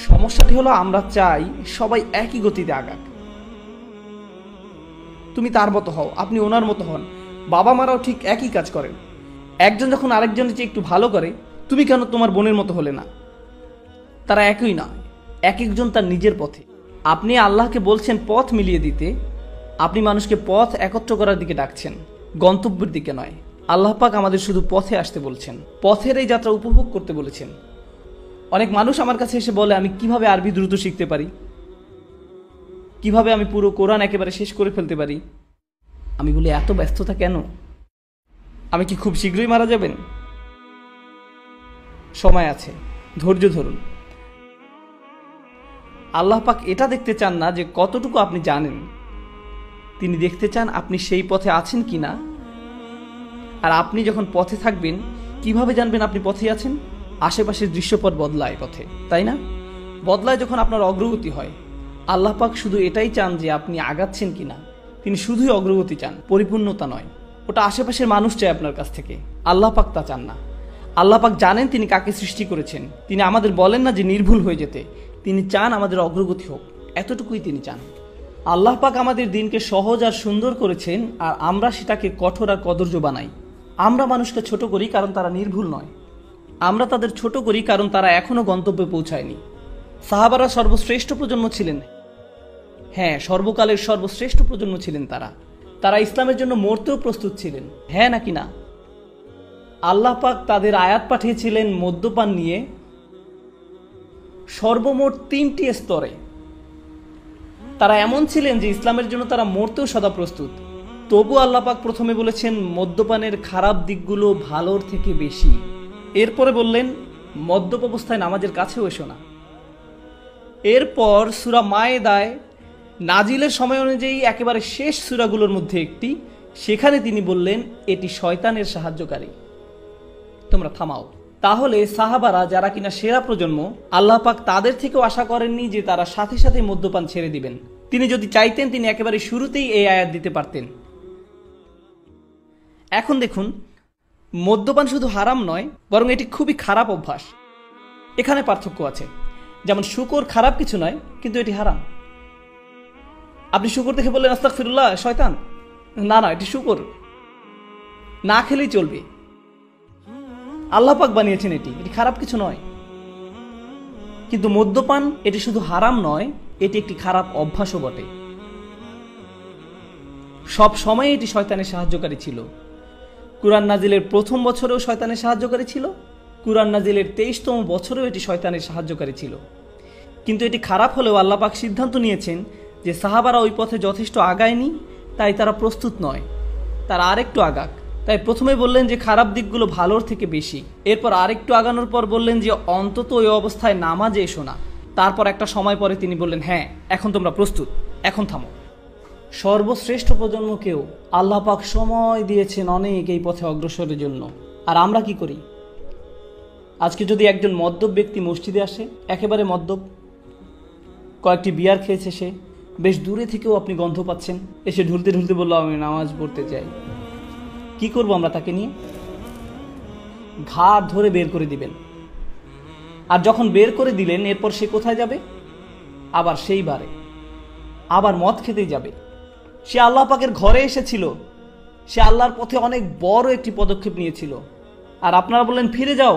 সমস্যাটি হলো আমরা চাই সবাই একই গতিতে আগাক। তুমি তার মতো হও, আপনি ওনার মতো হন। বাবা মারাও ঠিক একই কাজ করেন। একজন যখন আরেকজনের চেয়ে একটু ভালো করে, তুমি কেন তোমার বোনের মতো হলে না? তারা একই নয়, এক একজন তার নিজের পথে। আপনি আল্লাহকে বলছেন পথ মিলিয়ে দিতে, আপনি মানুষকে পথ একত্র করার দিকে ডাকছেন, গন্তব্যের দিকে নয়। আল্লাহ পাক আমাদের শুধু পথে আসতে বলছেন, পথের এই যাত্রা উপভোগ করতে বলেছেন। অনেক মানুষ আমার কাছে এসে বলে আমি কিভাবে আরবি দ্রুত শিখতে পারি, কিভাবে আমি পুরো কোরআন একেবারে শেষ করে ফেলতে পারি। আমি বলি এত ব্যস্ততা কেন? আমি কি খুব শীঘ্রই মারা যাবেন? সময় আছে, ধৈর্য ধরুন। আল্লাহ পাক এটা দেখতে চান না যে কতটুকু আপনি জানেন, তিনি দেখতে চান আপনি সেই পথে আছেন কিনা। আর আপনি যখন পথে থাকবেন, কিভাবে জানবেন আপনি পথে আছেন? আশেপাশের দৃশ্যপট বদলায় পথে, তাই না? বদলায় যখন আপনার অগ্রগতি হয়। আল্লাহ পাক শুধু এটাই চান যে আপনি আগাচ্ছেন কিনা। তিনি শুধুই অগ্রগতি চান, পরিপূর্ণতা নয়। ওটা আশেপাশের মানুষ চায় আপনার কাছ থেকে, আল্লাহ পাক তা চান না। আল্লাহ পাক জানেন তিনি কাকে সৃষ্টি করেছেন। তিনি আমাদের বলেন না যে নির্ভুল হয়ে যেতে, তিনি চান আমাদের অগ্রগতি হোক, এতটুকুই তিনি চান। আল্লাহ পাক আমাদের দিনকে সহজ আর সুন্দর করেছেন, আর আমরা সেটাকে কঠোর আর কদর্য বানাই। আমরা মানুষকে ছোট করি কারণ তারা নির্ভুল নয়, আমরা তাদের ছোট করি কারণ তারা এখনো গন্তব্যে পৌঁছায়নি। সাহাবারা সর্বশ্রেষ্ঠ প্রজন্ম ছিলেন, হ্যাঁ, সর্বকালের সর্বশ্রেষ্ঠ প্রজন্ম ছিলেন তারা। তারা ইসলামের জন্য মরতেও প্রস্তুত ছিলেন। হ্যাঁ নাকি না? আল্লাহ পাক তাদের আয়াত পাঠিয়েছিলেন মদ্যপান নিয়ে সর্বমোট 3টি স্তরে। তারা এমন ছিলেন যে ইসলামের জন্য তারা মরতেও সদা প্রস্তুত। তবু আল্লাহ পাক প্রথমে বলেছেন মদ্যপানের খারাপ দিকগুলো ভালোর থেকে বেশি। এরপরে বললেন মদ্যপ অবস্থায় নামাজের কাছেও এসো না। এরপর সূরা মায়েদায় নাজিলের সময় অনুযায়ী একেবারে শেষ সূরাগুলোর মধ্যে একটি, সেখানে তিনি বললেন এটি শয়তানের সাহায্যকারী, তোমরা থামাও। তাহলে সাহাবারা যারা কিনা সেরা প্রজন্ম, আল্লাহ পাক তাদের থেকেও আশা করেননি যে তারা সাথে সাথে মদ্যপান ছেড়ে দিবেন। তিনি যদি চাইতেন তিনি একেবারে শুরুতেই এই আয়াত দিতে পারতেন। এখন দেখুন, মদ্যপান শুধু হারাম নয়, বরং এটি খুবই খারাপ অভ্যাস। এখানে পার্থক্য আছে। যেমন শুকর খারাপ কিছু নয়, কিন্তু এটি হারাম। আপনি শুকর দেখে বললেন আস্তাগফিরুল্লাহ, শয়তান। না না, এটি শুকর, না খেলেই চলবে। আল্লাহ পাক বানিয়েছেন, এটি খারাপ কিছু নয়। কিন্তু মদ্যপান এটি শুধু হারাম নয়, এটি একটি খারাপ অভ্যাসও বটে। সব সময় এটি শয়তানের সাহায্যকারী ছিল। কুরআন নাজিলের প্রথম বছরেও শয়তানের সাহায্যকারী ছিল, কুরআন নাজিলের 23তম বছরেও এটি শয়তানের সাহায্যকারী ছিল। কিন্তু এটি খারাপ হলেও আল্লাহ পাক সিদ্ধান্ত নিয়েছেন যে সাহাবারা ওই পথে যথেষ্ট আগায়নি, তাই তারা প্রস্তুত নয়, তারা আরেকটু আগাক। তাই প্রথমে বললেন যে খারাপ দিকগুলো ভালোর থেকে বেশি। এরপর আরেকটু আগানোর পর বললেন যে অন্তত ওই অবস্থায় নামাজে এসো না। তারপর একটা সময় পরে তিনি বললেন হ্যাঁ, এখন তোমরা প্রস্তুত, এখন থামো। সর্বশ্রেষ্ঠ প্রজন্মকেও আল্লাহ পাক সময় দিয়েছেন অনেক এই পথে অগ্রসরের জন্য। আর আমরা কি করি? আজকে যদি একজন মদ্যপ ব্যক্তি মসজিদে আসে, একেবারে মদ্যপ, কয়েকটি বিয়ার খেয়েছে সে, বেশ দূরে থেকেও আপনি গন্ধ পাচ্ছেন, এসে ঢুলতে ঢুলতে বললো আমি নামাজ পড়তে চাই, কি করবো আমরা তাকে নিয়ে? ঘাড় ধরে বের করে দিবেন। আর যখন বের করে দিলেন, এরপর সে কোথায় যাবে? আবার সেই বারে আবার মদ খেতেই যাবে। সে আল্লাহ পাকের ঘরে এসেছিল, সে আল্লাহর পথে অনেক বড় একটি পদক্ষেপ নিয়েছিল, আর আপনারা বললেন ফিরে যাও।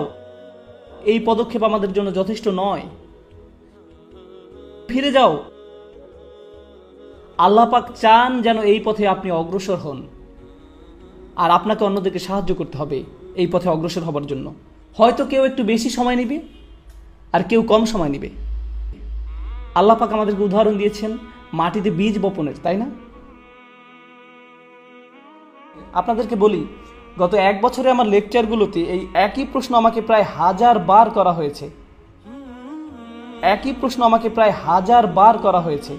এই পদক্ষেপ আমাদের জন্য যথেষ্ট নয়, ফিরে যাও। আল্লাহ পাক চান যেন এই পথে আপনি অগ্রসর হন, আর আপনাকে অন্যদেরকে সাহায্য করতে হবে এই পথে অগ্রসর হবার জন্য। হয়তো কেউ একটু বেশি সময় নেবে আর কেউ কম সময় নেবে। আল্লাহ পাক আমাদেরকে উদাহরণ দিয়েছেন মাটিতে বীজ বপনের, তাই না? আপনাদেরকে বলি, গত 1 বছরে আমার লেকচারগুলোতে এই একই প্রশ্ন আমাকে প্রায় 1000 বার করা হয়েছে। একই প্রশ্ন আমাকে প্রায় 1000 বার করা হয়েছে।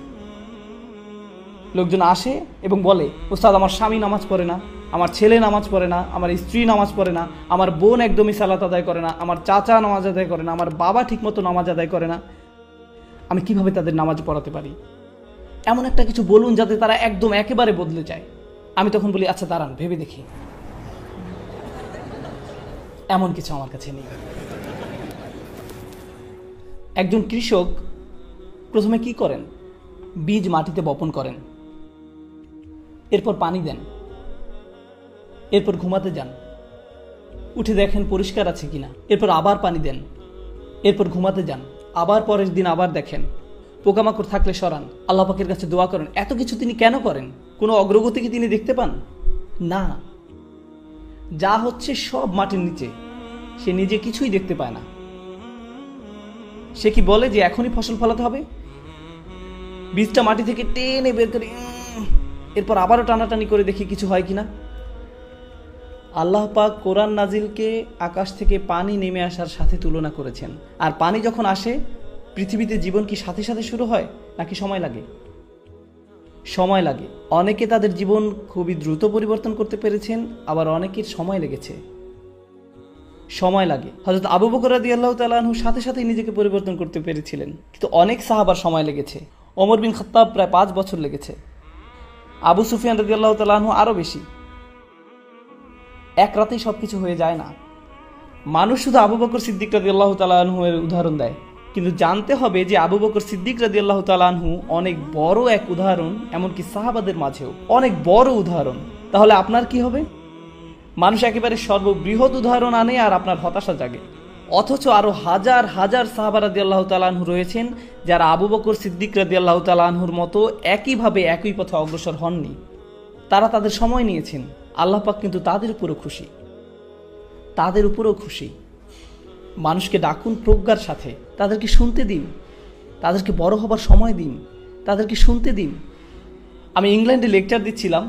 লোকজন আসে এবং বলে, ওস্তাদ আমার স্বামী নামাজ পড়ে না, আমার ছেলে নামাজ পড়ে না, আমার স্ত্রী নামাজ পড়ে না, আমার বোন একদমই সালাত আদায় করে না, আমার চাচা নামাজ আদায় করে না, আমার বাবা ঠিকমতো নামাজ আদায় করে না, আমি কিভাবে তাদের নামাজ পড়াতে পারি? এমন একটা কিছু বলুন যাতে তারা একদম একেবারে বদলে যায়। আমি তখন বলি আচ্ছা দাঁড়ান, ভেবে দেখি। এমন কিছু আমার কাছে নেই। একজন কৃষক প্রথমে কি করেন? বীজ মাটিতে বপন করেন, এরপর পানি দেন, এরপর ঘুমাতে যান, উঠে দেখেন পরিষ্কার আছে কিনা, এরপর আবার পানি দেন, এরপর ঘুমাতে যান, আবার পরের দিন আবার দেখেন, পোকামাকড় থাকলে সরান, আল্লাহ পাকের কাছে দোয়া করেন। এত কিছু তিনি কেন করেন? কোনো অগ্রগতি কি তিনি দেখতে পান? না, যা হচ্ছে সব মাটির নিচে, সে নিজে কিছুই দেখতে পায় না। সে কি বলে যে এখনই ফসল ফলাতে হবে? বীজটা মাটি থেকে টেনে বের করে এরপর আবারও টানাটানি করে দেখি কিছু হয় কিনা। আল্লাহ পাক কোরআন নাজিলকে আকাশ থেকে পানি নেমে আসার সাথে তুলনা করেছেন। আর পানি যখন আসে, পৃথিবীতে জীবন কি সাথে সাথে শুরু হয় নাকি সময় লাগে? সময় লাগে। অনেকে তাদের জীবন খুবই দ্রুত পরিবর্তন করতে পেরেছেন, আবার অনেকের সময় লেগেছে। সময় লাগে। হযরত আবু বকর রাদিয়াল্লাহু তাআলা আনহু সাথে সাথেই নিজেকে পরিবর্তন করতে পেরেছিলেন, কিন্তু অনেক সাহাবার সময় লেগেছে। ওমর বিন খাত্তাব প্রায় 5 বছর লেগেছে। আবু সুফিয়ান রাদিয়াল্লাহু তাআলা আনহু আরো বেশি। এক রাতেই সবকিছু হয়ে যায় না। মানুষ শুধু আবু বকর সিদ্দিক রাদিয়াল্লাহু তাআলা আনহু এর উদাহরণ দেয়, কিন্তু জানতে হবে যে আবু বকর সিদ্দিক রাদিয়াল্লাহু তাআলা আনহু অনেক বড় এক উদাহরণ, এমনকি সাহাবাদের মাঝেও অনেক বড় উদাহরণ। তাহলে আপনার কি হবে? মানুষ একেবারে সর্ববৃহৎ উদাহরণ আনে আর আপনার হতাশা জাগে। অথচ আরো হাজার হাজার সাহাবা রাদিয়াল্লাহু তাআলা আনহু রয়েছেন যারা আবু বকর সিদ্দিক রাদিয়াল্লাহু তাআলা আনহুর মতো একইভাবে একই পথে অগ্রসর হননি। তারা তাদের সময় নিয়েছেন। আল্লাহ পাক কিন্তু তাদের উপরও খুশি, তাদের উপরেও খুশি। মানুষকে ডাকুন প্রজ্ঞার সাথে, তাদেরকে শুনতে দিন, তাদেরকে বড় হবার সময় দিন, তাদেরকে শুনতে দিন। আমি ইংল্যান্ডে লেকচার দিচ্ছিলাম,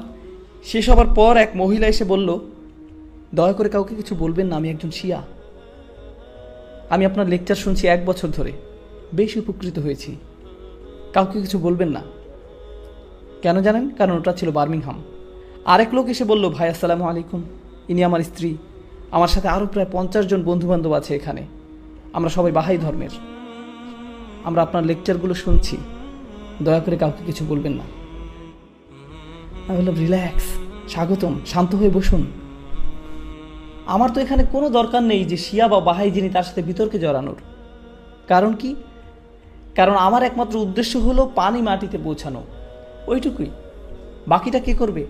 শেষ হবার পর এক মহিলা এসে বলল, দয়া করে কাউকে কিছু বলবেন না, আমি একজন শিয়া। আমি আপনার লেকচার শুনছি 1 বছর ধরে, বেশ উপকৃত হয়েছি, কাউকে কিছু বলবেন না। কেন জানেন? কারণ ওটা ছিল বার্মিংহাম। আরেক লোক এসে বলল, ভাই আসসালামু আলাইকুম, ইনি আমার স্ত্রী, আমার সাথে আরও প্রায় 50 জন বন্ধুবান্ধব আছে এখানে, আমরা সবাই বাহাই ধর্মের, আমরা আপনার লেকচারগুলো শুনছি, দয়া করে কাউকে কিছু বলবেন না। আমি বললাম, রিল্যাক্স, স্বাগতম, শান্ত হয়ে বসুন। আমার তো এখানে কোনো দরকার নেই যে শিয়া বা বাহাই যিনি তার সাথে বিতর্কে জড়ানোর। কারণ কি? কারণ আমার একমাত্র উদ্দেশ্য হলো পানি মাটিতে পৌঁছানো, ওইটুকুই। বাকিটা কে করবে?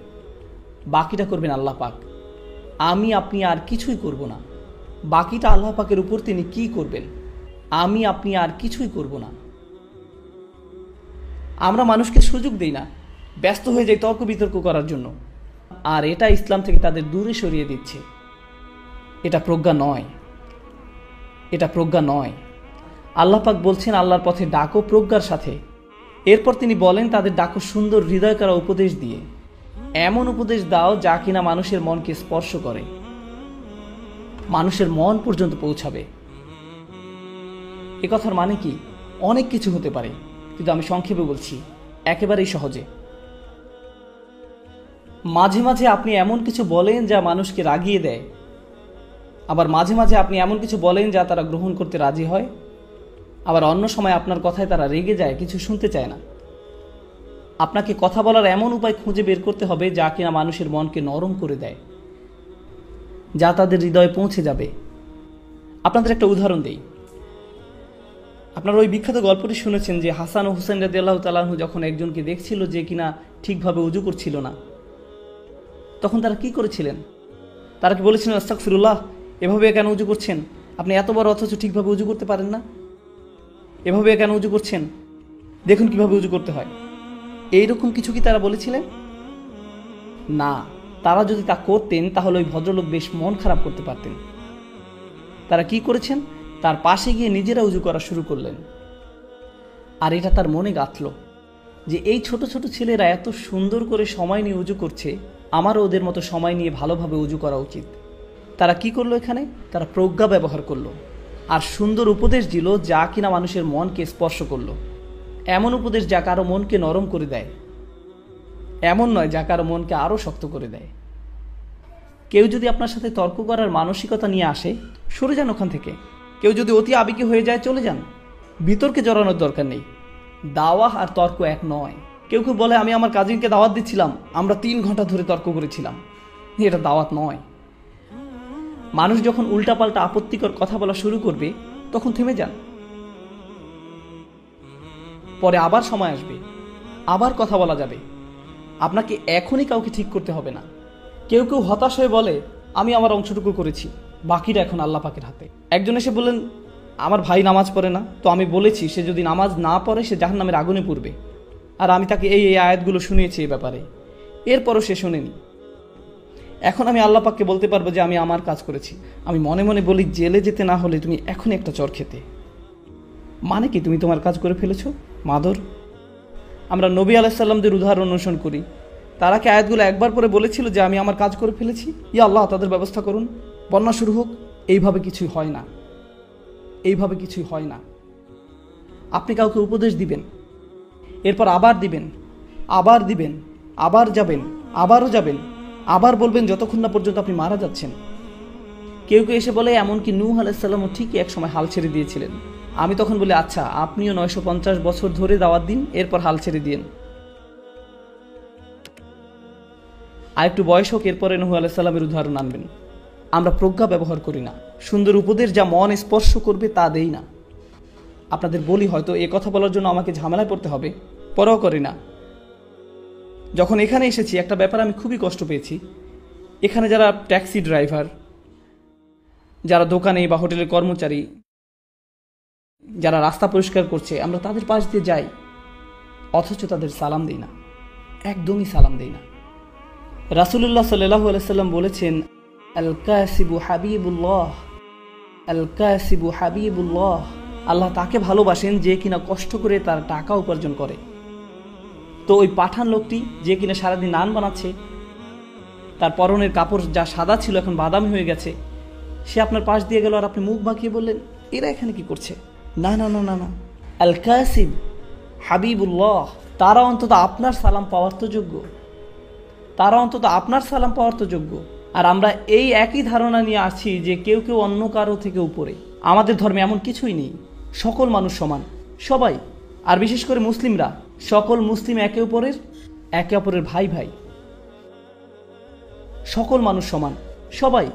বাকিটা করবেন আল্লাহ পাক। আমি আপনি আর কিছুই করব না। বাকিটা আল্লাহ পাকের উপর তিনি কি করবেন, আমি আপনি আর কিছুই করব না। আমরা মানুষকে সুযোগ দেই না, ব্যস্ত হয়ে যাই তর্ক বিতর্ক করার জন্য, আর এটা ইসলাম থেকে তাদের দূরে সরিয়ে দিচ্ছে। এটা প্রজ্ঞা নয়, এটা প্রজ্ঞা নয়। আল্লাহ পাক বলছেন, আল্লাহর পথে ডাকো প্রজ্ঞার সাথে। এরপর তিনি বলেন, তাদের ডাকো সুন্দর হৃদয় করা উপদেশ দিয়ে। এমন উপদেশ দাও যা কিনা মানুষের মনকে স্পর্শ করে, মানুষের মন পর্যন্ত পৌঁছাবে। এ কথার মানে কি? অনেক কিছু হতে পারে, কিন্তু আমি সংক্ষেপে বলছি, একেবারেই সহজে। মাঝে মাঝে আপনি এমন কিছু বলেন যা মানুষকে রাগিয়ে দেয়, আবার মাঝে মাঝে আপনি এমন কিছু বলেন যা তারা গ্রহণ করতে রাজি হয়, আবার অন্য সময় আপনার কথায় তারা রেগে যায়, কিছু শুনতে চায় না। আপনাকে কথা বলার এমন উপায় খুঁজে বের করতে হবে যা কিনা মানুষের মনকে নরম করে দেয়, যা তাদের হৃদয়ে পৌঁছে যাবে। আপনাদের একটা উদাহরণ দেই। আপনারা ওই বিখ্যাত গল্পটি শুনেছেন যে হাসান ও হুসেন রাদিয়াল্লাহু তাআলা আনহু যখন একজনকে দেখছিল যে কিনা ঠিকভাবে উজু করছিল না, তখন তারা কি করেছিলেন? তারা কি বলেছিলেন, আস্তাগফিরুল্লাহ, এভাবে কেন উজু করছেন? আপনি এত বড় অথচ ঠিকভাবে উজু করতে পারেন না, এভাবে কেন উজু করছেন? দেখুন কিভাবে উজু করতে হয়। এইরকম কিছু কি তারা বলেছিলেন? না। তারা যদি তা করতেন তাহলে ওই ভদ্রলোক বেশ মন খারাপ করতে পারতেন। তারা কি করেছেন? তার পাশে গিয়ে নিজেরা উজু করা শুরু করলেন। আর এটা তার মনে গাঁথল যে এই ছোট ছোট ছেলেরা এত সুন্দর করে সময় নিয়ে উজু করছে, আমারও ওদের মতো সময় নিয়ে ভালোভাবে উজু করা উচিত। তারা কি করলো? এখানে তারা প্রজ্ঞা ব্যবহার করলো আর সুন্দর উপদেশ দিল যা কিনা মানুষের মনকে স্পর্শ করলো। এমন উপদেশ যা কারো মনকে নরম করে দেয়, এমন নয় যা কারো মনকে আরো শক্ত করে দেয়। কেউ যদি আপনার সাথে তর্ক করার মানসিকতা নিয়ে আসে, সরে যান ওখান থেকে। কেউ যদি অতি আবেগী হয়ে যায়, চলে যান। বিতর্কে জড়ানোর দরকার নেই। দাওয়াহ আর তর্ক এক নয়। কেউ কেউ বলে, আমি আমার কাজিনকে দাওয়াত দিচ্ছিলাম, আমরা 3 ঘন্টা ধরে তর্ক করেছিলাম। এটা দাওয়াত নয়। মানুষ যখন উল্টাপাল্টা আপত্তিকর কথা বলা শুরু করবে, তখন থেমে যান। পরে আবার সময় আসবে, আবার কথা বলা যাবে। আপনাকে এখনই কাউকে ঠিক করতে হবে না। কেউ কেউ হতাশ হয়ে বলে, আমি আমার অংশটুকু করেছি, বাকিটা এখন আল্লাহ পাকের হাতে। একজন এসে বললেন, আমার ভাই নামাজ পড়ে না, তো আমি বলেছি সে যদি নামাজ না পড়ে সে জাহান্নামের আগুনে পড়বে। আর আমি তাকে এই আয়াতগুলো শুনিয়েছি এই ব্যাপারে, এরপরও সে শোনেনি। এখন আমি আল্লাহ পাককে বলতে পারবো যে আমি আমার কাজ করেছি। আমি মনে মনে বলি, জেলে যেতে না হলে তুমি এখনই একটা চর খেতে। মানে কি? তুমি তোমার কাজ করে ফেলেছো, মাদর। আমরা নবী আলাইহিস সালামদের উদাহরণ অনুসরণ করি। তারা কি আয়াতগুলো একবার পরে বলেছিল যে আমি আমার কাজ করে ফেলেছি, ইয়া আল্লাহ তাদের ব্যবস্থা করুন, বন্যা শুরু হোক? এইভাবে কিছুই হয় না, এইভাবে কিছুই হয় না। আপনি কাউকে উপদেশ দিবেন, এরপর আবার দিবেন, আবার দিবেন, আবার যাবেন, আবারও যাবেন, আবার বলবেন, যতক্ষণ না পর্যন্ত আপনি মারা যাচ্ছেন। কেউ কেউ এসে বলে, এমনকি নূহ আলাইহিস সালামও ঠিকই এক সময় হাল ছেড়ে দিয়েছিলেন। আমি তখন বলি, আচ্ছা আপনিও 950 বছর ধরে দাওয়াত দিন, এরপর হাল ছেড়ে দিন। আর একটু বয়স হোক, এরপরে নূহ আলাইহিস সালামের উদাহরণ আনবেন। আমরা প্রজ্ঞা ব্যবহার করি না। সুন্দর উপদেশ যা মন স্পর্শ করবে তা দেই না। আপনাদের বলি, হয়তো এ কথা বলার জন্য আমাকে ঝামেলায় পড়তে হবে, পরও করি না। যখন এখানে এসেছি একটা ব্যাপার আমি খুবই কষ্ট পেয়েছি। এখানে যারা ট্যাক্সি ড্রাইভার, যারা দোকানে বা হোটেলের কর্মচারী, যারা রাস্তা পরিষ্কার করছে, আমরা তাদের পাশ দিয়ে যাই, অথচ তাদের সালাম দিই না, একদমই সালাম দিই না। রাসূলুল্লাহ সাল্লাল্লাহু আলাইহি সাল্লাম বলেছেন, আল কাসিবু হাবিবুল্লাহ, আল কাসিবু হাবিবুল্লাহ, আল্লাহ তাকে ভালোবাসেন যে কিনা কষ্ট করে তার টাকা উপার্জন করে। তো ওই পাঠান লোকটি যে কিনা সারাদিন নান বানাচ্ছে, তার পরনের কাপড় যা সাদা ছিল এখন বাদামি হয়ে গেছে, সে আপনার পাশ দিয়ে গেল আর আপনি মুখ বাঁকিয়ে বললেন, এরা এখানে কি করছে? না না না না না, আল কাসিব হাবিবুল্লাহ, তারা অন্তত আপনার সালাম পাওয়ার তো যোগ্য, তারা অন্তত আপনার সালাম পাওয়ার তো যোগ্য। আর আমরা এই একই ধারণা নিয়ে আছি যে কেউ কেউ অন্য কারো থেকে উপরে। আমাদের ধর্মে এমন কিছুই নেই, সকল মানুষ সমান, সবাই। আর বিশেষ করে মুসলিমরা, সকল মুসলিম একে অপরের ভাই ভাই, সকল মানুষ সমান, সবাই।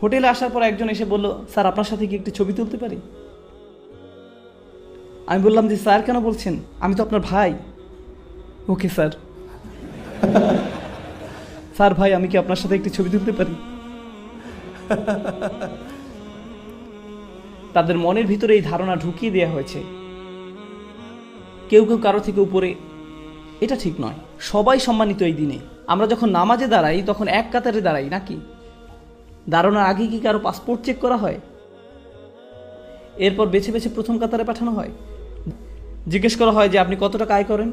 হোটেলে আসার পর একজন এসে বলল, স্যার আপনার সাথে কি একটি ছবি তুলতে পারি? আমি বললাম যে স্যার কেন বলছেন, আমি তো আপনার ভাই। Okay sir. স্যার ভাই, আমি কি আপনার সাথে একটি ছবি তুলতে পারি? তাদের মনের ভিতরে এই ধারণা ঢুকিয়ে দেওয়া হয়েছে কেউ কেউ কারো থেকে উপরে। এটা ঠিক নয়। সবাই সম্মানিত এই দিনে। আমরা যখন নামাজে দাঁড়াই তখন এক কাতারে দাঁড়াই নাকি? দাঁড়ানোর আগে কি কারো পাসপোর্ট চেক করা হয়? এরপর বেছে বেছে প্রথম কাতারে পাঠানো হয়। জিজ্ঞেস করা হয় যে আপনি কত টাকা আয় করেন,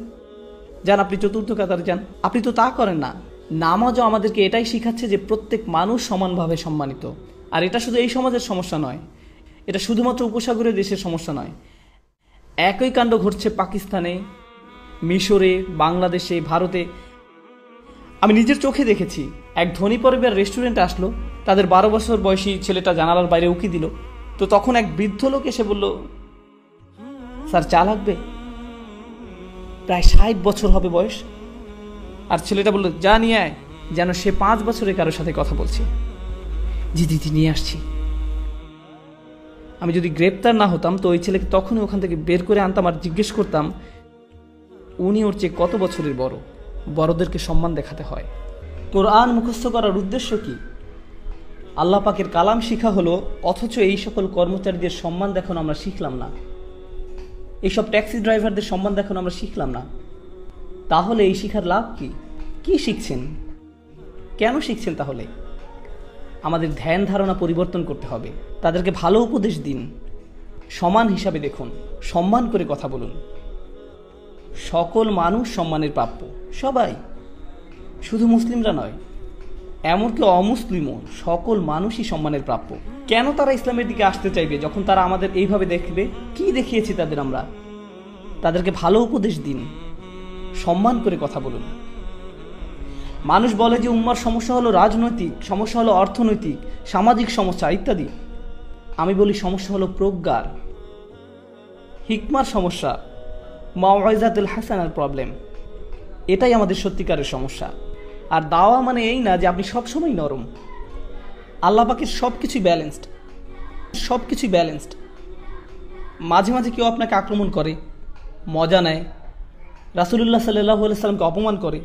যান আপনি চতুর্থ কাতারে যান। আপনি তো তা করেন না। নামাজও আমাদেরকে এটাই শিখাচ্ছে যে প্রত্যেক মানুষ সমানভাবে সম্মানিত। আর এটা শুধু এই সমাজের সমস্যা নয়, এটা শুধুমাত্র উপসাগরীয় দেশের সমস্যা নয়। একই কাণ্ড ঘটছে পাকিস্তানে, মিশরে, বাংলাদেশে, ভারতে। আমি নিজের চোখে দেখেছি, এক ধনী পরিবার রেস্টুরেন্টে আসলো, তাদের 12 বছর বয়সী ছেলেটা জানালার বাইরে উকি দিল। তো তখন এক বৃদ্ধ লোক এসে বলল, স্যার চা লাগবে? প্রায় 60 বছর হবে বয়স। আর ছেলেটা বলল, যা নিয়ে আয়, যেন সে 5 বছরে কারোর সাথে কথা বলছে। জি দিদি নিয়ে আসছি। আমি যদি গ্রেপ্তার না হতাম তো ওই ছেলেকে তখনই ওখান থেকে বের করে আনতাম আর জিজ্ঞেস করতাম উনি ওর চেয়ে কত বছরের বড়। বড়দেরকে সম্মান দেখাতে হয়। কোরআন মুখস্থ করার উদ্দেশ্য কি? আল্লাহ পাকের কালাম শিখা হলো, অথচ এই সকল কর্মচারীদের সম্মান দেখানো আমরা শিখলাম না। এইসব ট্যাক্সি ড্রাইভারদের সম্মান দেখানো আমরা শিখলাম না। তাহলে এই শিখার লাভ কি? কি শিখছেন? কেন শিখছেন? তাহলে আমাদের ধ্যান ধারণা পরিবর্তন করতে হবে। তাদেরকে ভালো উপদেশ দিন, সমান হিসাবে দেখুন, সম্মান করে কথা বলুন। সকল মানুষ সম্মানের প্রাপ্য, সবাই, শুধু মুসলিমরা নয়, এমনকি অমুসলিমও, সকল মানুষই সম্মানের প্রাপ্য। কেন তারা ইসলামের দিকে আসতে চাইবে যখন তারা আমাদের এইভাবে দেখবে? কি দেখিয়েছি তাদের আমরা? তাদেরকে ভালো উপদেশ দিন, সম্মান করে কথা বলুন। মানুষ বলে যে উম্মার সমস্যা হলো রাজনৈতিক, সমস্যা হলো অর্থনৈতিক, সামাজিক সমস্যা ইত্যাদি। আমি বলি সমস্যা হলো প্রজ্ঞার, হিকমার সমস্যা, মাওয়াইজাতুল হাসানার প্রবলেম। এটাই আমাদের সত্যিকারের সমস্যা। আর দাওয়া মানে এই না যে আপনি সবসময় নরম। আল্লাহ পাকের সবকিছুই ব্যালেন্সড, সবকিছুই ব্যালেন্সড। মাঝে মাঝে কেউ আপনাকে আক্রমণ করে, মজা নেয়, রাসূলুল্লাহ সাল্লাল্লাহু আলাইহি সাল্লামকে অপমান করে,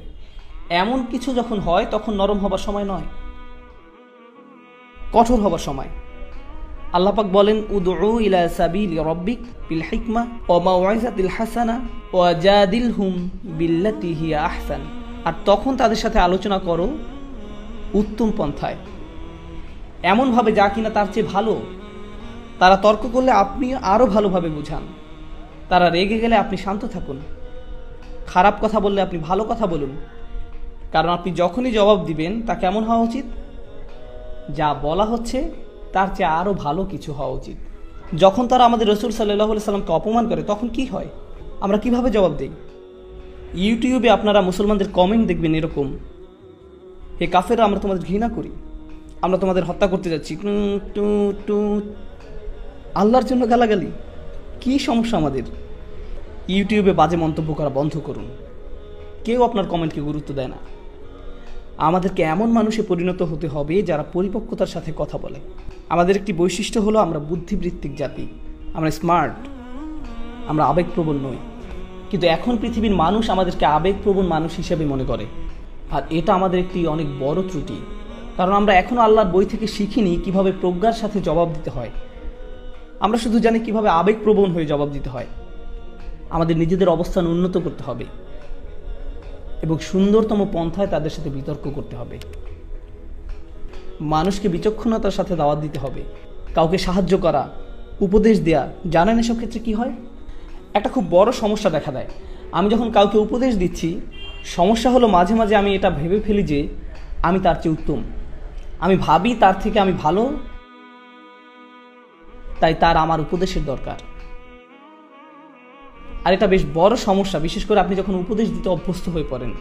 এমন কিছু যখন হয় তখন নরম হবার সময় নয়, কঠোর হবার সময়। আল্লাহ পাক বলেন, উদউ ইলা সাবিলি রাব্বিক বিল হিকমা ওয়া মাউইজাতিল হাসানা ওয়া জাদিলহুম বিল্লাতি হিয়া আহসান। আর তখন তাদের সাথে আলোচনা করো উত্তম পন্থায়, এমনভাবে যা কিনা তার চেয়ে ভালো। তারা তর্ক করলে আপনি আরও ভালোভাবে বুঝান। তারা রেগে গেলে আপনি শান্ত থাকুন। খারাপ কথা বললে আপনি ভালো কথা বলুন। কারণ আপনি যখনই জবাব দিবেন তা কেমন হওয়া উচিত? যা বলা হচ্ছে তার চেয়ে আরও ভালো কিছু হওয়া উচিত। যখন তারা আমাদের রাসূল সাল্লাল্লাহু আলাইহি সাল্লামকে অপমান করে তখন কি হয়? আমরা কিভাবে জবাব দিই? ইউটিউবে আপনারা মুসলমানদের কমেন্ট দেখবেন এরকম, হে কাফেররা, আমরা তোমাদের ঘৃণা করি, আমরা তোমাদের হত্যা করতে যাচ্ছি, আল্লাহর জন্য গালাগালি। কি সমস্যা আমাদের? ইউটিউবে বাজে মন্তব্য করা বন্ধ করুন। কেউ আপনার কমেন্টকে গুরুত্ব দেয় না। আমাদেরকে এমন মানুষে পরিণত হতে হবে যারা পরিপক্কতার সাথে কথা বলে। আমাদের একটি বৈশিষ্ট্য হলো আমরা বুদ্ধিবৃত্তিক জাতি, আমরা স্মার্ট, আমরা আবেগপ্রবণ নই। কিন্তু এখন পৃথিবীর মানুষ আমাদেরকে আবেগপ্রবণ মানুষ হিসেবে মনে করে, আর এটা আমাদের একটি অনেক বড় ত্রুটি। কারণ আমরা এখনো আল্লাহর বই থেকে শিখিনি কিভাবে প্রজ্ঞার সাথে জবাব দিতে হয়। আমরা শুধু জানি কিভাবে আবেগপ্রবণ হয়ে জবাব দিতে হয়। আমাদের নিজেদের অবস্থান উন্নত করতে হবে এবং সুন্দরতম পন্থায় তাদের সাথে বিতর্ক করতে হবে। মানুষকে বিচক্ষণতার সাথে দাওয়াত দিতে হবে, কাউকে সাহায্য করা, উপদেশ দেয়া। জানেন এসব ক্ষেত্রে কি হয়? একটা খুব বড় সমস্যা দেখা দেয়। আমি যখন কাউকে উপদেশ দিচ্ছি, সমস্যা হলো মাঝে মাঝে আমি এটা ভেবে ফেলি যে আমি তার চেয়ে উত্তম, আমি ভাবি তার থেকে আমি ভালো, তাই তার আমার উপদেশের দরকার। আর এটা বেশ বড় সমস্যা, বিশেষ করে আপনি যখন উপদেশ দিতে অভ্যস্ত হয়ে পড়েন।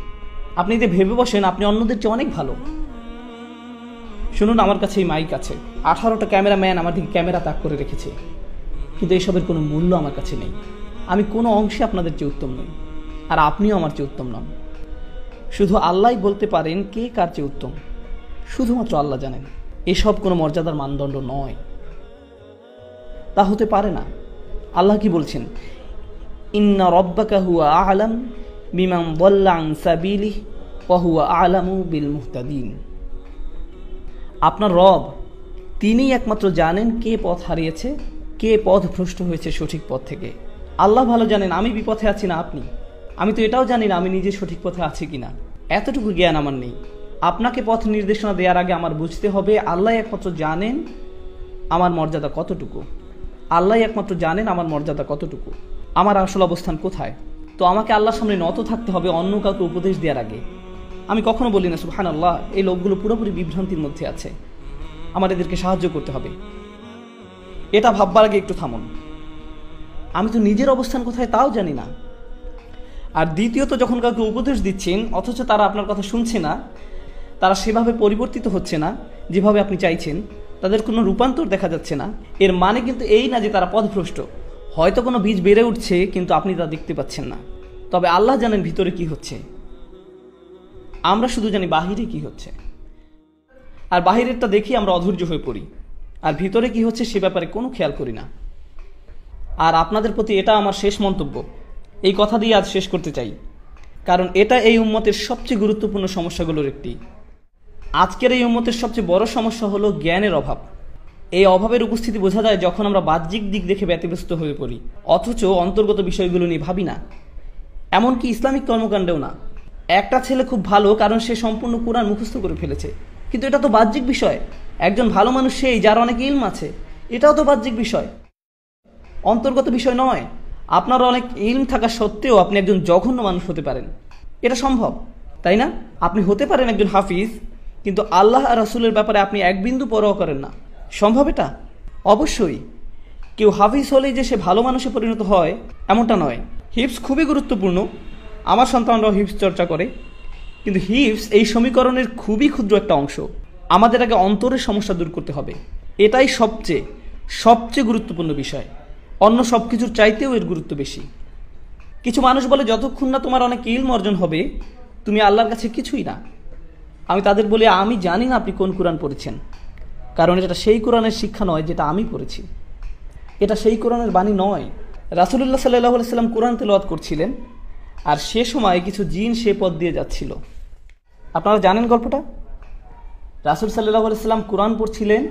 আপনি যদি ভেবে বসেন আপনি অন্যদের চেয়ে অনেক ভালো। শুনুন, আমার কাছে এই মাইক আছে, 18টা ক্যামেরাম্যান আমার দিকে ক্যামেরা তাক করে রেখেছে, কিন্তু এসবের কোনো মূল্য আমার কাছে নেই। আমি কোনো অংশে আপনাদের চেয়ে উত্তম নই, আর আপনিও আমার চেয়ে উত্তম নন। শুধু আল্লাহই বলতে পারেন কে কার চেয়ে উত্তম, শুধুমাত্র আল্লাহ জানেন। এসব কোনো মর্যাদার মানদণ্ড নয়, তা হতে পারে না। আল্লাহ কি বলছেন? ইন্না রব্বাকা হুয়া আ'লাম বিমান দাল্লা আন সাবিলিহি ওয়া হুয়া আ'লামু বিল মুহতাদিন। আপনার রব, তিনিই একমাত্র জানেন কে পথ হারিয়েছে, কে পথ ভ্রষ্ট হয়েছে সঠিক পথ থেকে। আল্লাহ ভালো জানেন আমি বিপথে আছি না আপনি। আমি তো এটাও জানি না আমি নিজে সঠিক পথে আছি কিনা, এতটুকু জ্ঞান আমার নেই। আপনাকে পথ নির্দেশনা দেওয়ার আগে আমার বুঝতে হবে আল্লাহ একমাত্র জানেন আমার মর্যাদা কতটুকু। আল্লাহ একমাত্র জানেন আমার মর্যাদা কতটুকু, আমার আসল অবস্থান কোথায়। তো আমাকে আল্লাহর সামনে নত থাকতে হবে অন্য কাউকে উপদেশ দেওয়ার আগে। আমি কখনো বলি না সুবহানাল্লাহ, এই লোকগুলো পুরোপুরি বিভ্রান্তির মধ্যে আছে, আমার এদেরকে সাহায্য করতে হবে। এটা ভাববার আগে একটু থামুন, আমি তো নিজের অবস্থান কোথায় তাও জানি না। আর দ্বিতীয়ত, যখন কাউকে উপদেশ দিচ্ছেন অথচ তারা আপনার কথা শুনছে না, তারা সেভাবে পরিবর্তিত হচ্ছে না যেভাবে আপনি চাইছেন, তাদের কোনো রূপান্তর দেখা যাচ্ছে না, এর মানে কিন্তু এই না যে তারা পথভ্রষ্ট। হয়তো কোনো বীজ বেড়ে উঠছে কিন্তু আপনি তা দেখতে পাচ্ছেন না। তবে আল্লাহ জানেন ভিতরে কি হচ্ছে, আমরা শুধু জানি বাহিরে কি হচ্ছে। আর বাহিরেরটা দেখি আমরা অধৈর্য হয়ে পড়ি, আর ভিতরে কি হচ্ছে সে ব্যাপারে কোনো খেয়াল করি না। আর আপনাদের প্রতি এটা আমার শেষ মন্তব্য, এই কথা দিয়ে আজ শেষ করতে চাই, কারণ এটা এই উম্মতের সবচেয়ে গুরুত্বপূর্ণ সমস্যাগুলোর একটি। আজকের এই উম্মতের সবচেয়ে বড় সমস্যা হলো জ্ঞানের অভাব। এই অভাবের উপস্থিতি বোঝা যায় যখন আমরা বাহ্যিক দিক দেখে ব্যতিব্যস্ত হয়ে পড়ি, অথচ অন্তর্গত বিষয়গুলো নিয়ে ভাবি না। এমনকি ইসলামিক কর্মকাণ্ডেও না। একটা ছেলে খুব ভালো কারণ সে সম্পূর্ণ কোরআন মুখস্থ করে ফেলেছে, কিন্তু এটা তো বাহ্যিক বিষয়। একজন ভালো মানুষ সেই যার অনেক ইলম আছে, এটাও তো বাহ্যিক বিষয়, অন্তর্গত বিষয় নয়। আপনার অনেক ইলম থাকা সত্ত্বেও আপনি একজন জঘন্য মানুষ হতে পারেন, এটা সম্ভব, তাই না? আপনি হতে পারেন একজন হাফিজ, কিন্তু আল্লাহ আর রাসূলের ব্যাপারে আপনি এক বিন্দু পরোয়া করেন না। সম্ভব এটা? অবশ্যই। কেউ হাফিজ হলেই যে সে ভালো মানুষে পরিণত হয় এমনটা নয়। হিফজ খুবই গুরুত্বপূর্ণ, আমার সন্তানরাও হিফজ চর্চা করে, কিন্তু হিফজ এই সমীকরণের খুবই ক্ষুদ্র একটা অংশ। আমাদের আগে অন্তরের সমস্যা দূর করতে হবে, এটাই সবচেয়ে গুরুত্বপূর্ণ বিষয়। অন্য সব কিছুর চাইতেও এর গুরুত্ব বেশি। কিছু মানুষ বলে যতক্ষণ না তোমার অনেক ইলম অর্জন হবে তুমি আল্লাহর কাছে কিছুই না। আমি তাদের বলি আমি জানি না আপনি কোন কোরআন পড়েছেন, কারণ এটা সেই কোরআনের শিক্ষা নয় যেটা আমি পড়েছি, এটা সেই কোরআনের বাণী নয়। রাসূলুল্লাহ সাল্লাল্লাহু আলাইহি সাল্লাম কোরআন তেলাওয়াত করছিলেন, আর সে সময় কিছু জিন সে পথ দিয়ে যাচ্ছিল। আপনারা জানেন গল্পটা? রাসূল সাল্লাল্লাহু আলাইহি সাল্লাম কোরআন পড়ছিলেন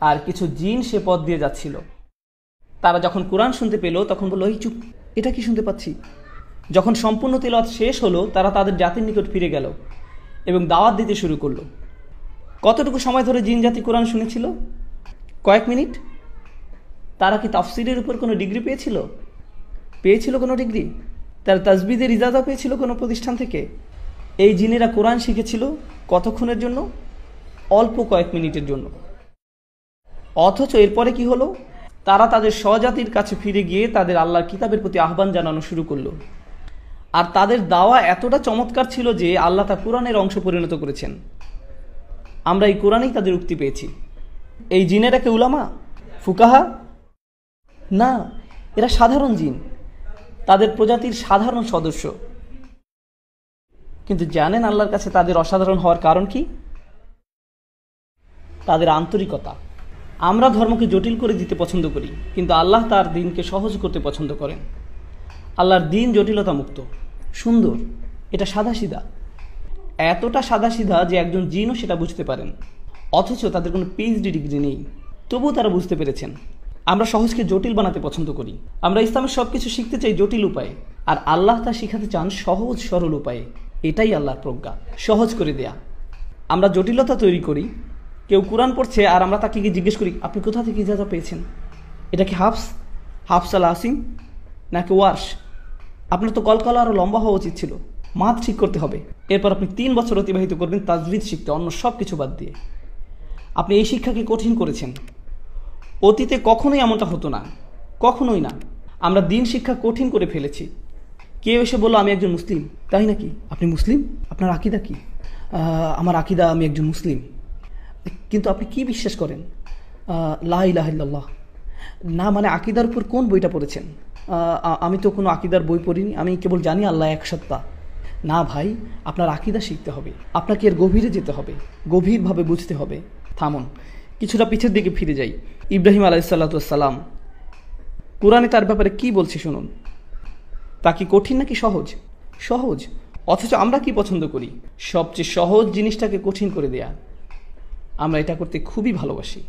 আর কিছু জিন সে পথ দিয়ে যাচ্ছিল। তারা যখন কোরআন শুনতে পেল তখন বলল, এই চুপ, এটা কি শুনতে পাচ্ছি? যখন সম্পূর্ণ তেলাওয়াত শেষ হলো তারা তাদের জাতির নিকট ফিরে গেল এবং দাওয়াত দিতে শুরু করলো। কতটুকু সময় ধরে জিন জাতি কোরআন শুনেছিল? কয়েক মিনিট। তারা কি তাফসিরের উপর কোনো ডিগ্রি পেয়েছিল কোনো ডিগ্রি? তারা তাজবিদের ইজাজা পেয়েছিল কোনো প্রতিষ্ঠান থেকে? এই জিনেরা কোরআন শিখেছিল কতক্ষণের জন্য? অল্প কয়েক মিনিটের জন্য। অথচ এরপরে কি হলো? তারা তাদের স্বজাতির কাছে ফিরে গিয়ে তাদের আল্লাহর কিতাবের প্রতি আহ্বান জানানো শুরু করলো। আর তাদের দাওয়া এতটা চমৎকার ছিল যে আল্লাহ তা কোরআনের অংশ পরিণত করেছেন। আমরা এই কোরআনেই তাদের উক্তি পেয়েছি। এই জিনেরা কে উলামা, ফুকাহা? না, এরা সাধারণ জিন, তাদের প্রজাতির সাধারণ সদস্য। কিন্তু জানেন আল্লাহর কাছে তাদের অসাধারণ হওয়ার কারণ কি? তাদের আন্তরিকতা। আমরা ধর্মকে জটিল করে দিতে পছন্দ করি, কিন্তু আল্লাহ তার দিনকে সহজ করতে পছন্দ করেন। আল্লাহর দিন জটিলতা মুক্ত, সুন্দর, এটা সাদাসিধা। এতটা সাদাসিধা যে একজন জিনও সেটা বুঝতে পারেন, অথচ তাদের কোনো পিএইচডি ডিগ্রি নেই, তবুও তারা বুঝতে পেরেছেন। আমরা সহজকে জটিল বানাতে পছন্দ করি। আমরা ইসলামের সব কিছু শিখতে চাই জটিল উপায়ে, আর আল্লাহ তা শিখাতে চান সহজ সরল উপায়ে। এটাই আল্লাহর প্রজ্ঞা, সহজ করে দেয়া। আমরা জটিলতা তৈরি করি। কেউ কোরআন পড়ছে আর আমরা তাকে গিয়ে জিজ্ঞেস করি, আপনি কোথা থেকে ইজাজা পেয়েছেন? এটা কি হাফস আল আসিম নাকি ওয়ার্শ? আপনার তো কলকলা আরও লম্বা হওয়া উচিত ছিল। মাথ ঠিক করতে হবে। এরপর আপনি 3 বছর অতিবাহিত করবেন তাজবিদ শিখতে, অন্য সব কিছু বাদ দিয়ে। আপনি এই শিক্ষাকে কঠিন করেছেন। অতীতে কখনোই এমনটা হতো না, কখনোই না। আমরা দিন শিক্ষা কঠিন করে ফেলেছি। কেউ এসে বললো, আমি একজন মুসলিম। তাই নাকি? আপনি মুসলিম? আপনার আকিদা কি? আমার আকিদা, আমি একজন মুসলিম। কিন্তু আপনি কি বিশ্বাস করেন? লা ইলাহা ইল্লাল্লাহ। না, মানে আকিদার উপর কোন বইটা পড়েছেন? আমি তো কোনো আকিদার বই পড়িনি, আমি কেবল জানি আল্লাহ এক সত্তা। না ভাই, আপনার আকিদা শিখতে হবে, আপনাকে এর গভীরে যেতে হবে, গভীরভাবে বুঝতে হবে। থামুন, কিছুটা পিছের দিকে ফিরে যাই। ইব্রাহিম আলাইহিসসালাম, কোরআনে তার ব্যাপারে কি বলছে শুনুন। তা কি কঠিন নাকি সহজ? সহজ। অথচ আমরা কি পছন্দ করি? সবচেয়ে সহজ জিনিসটাকে কঠিন করে দেয়া। আমরা এটা করতে খুবই ভালোবাসি।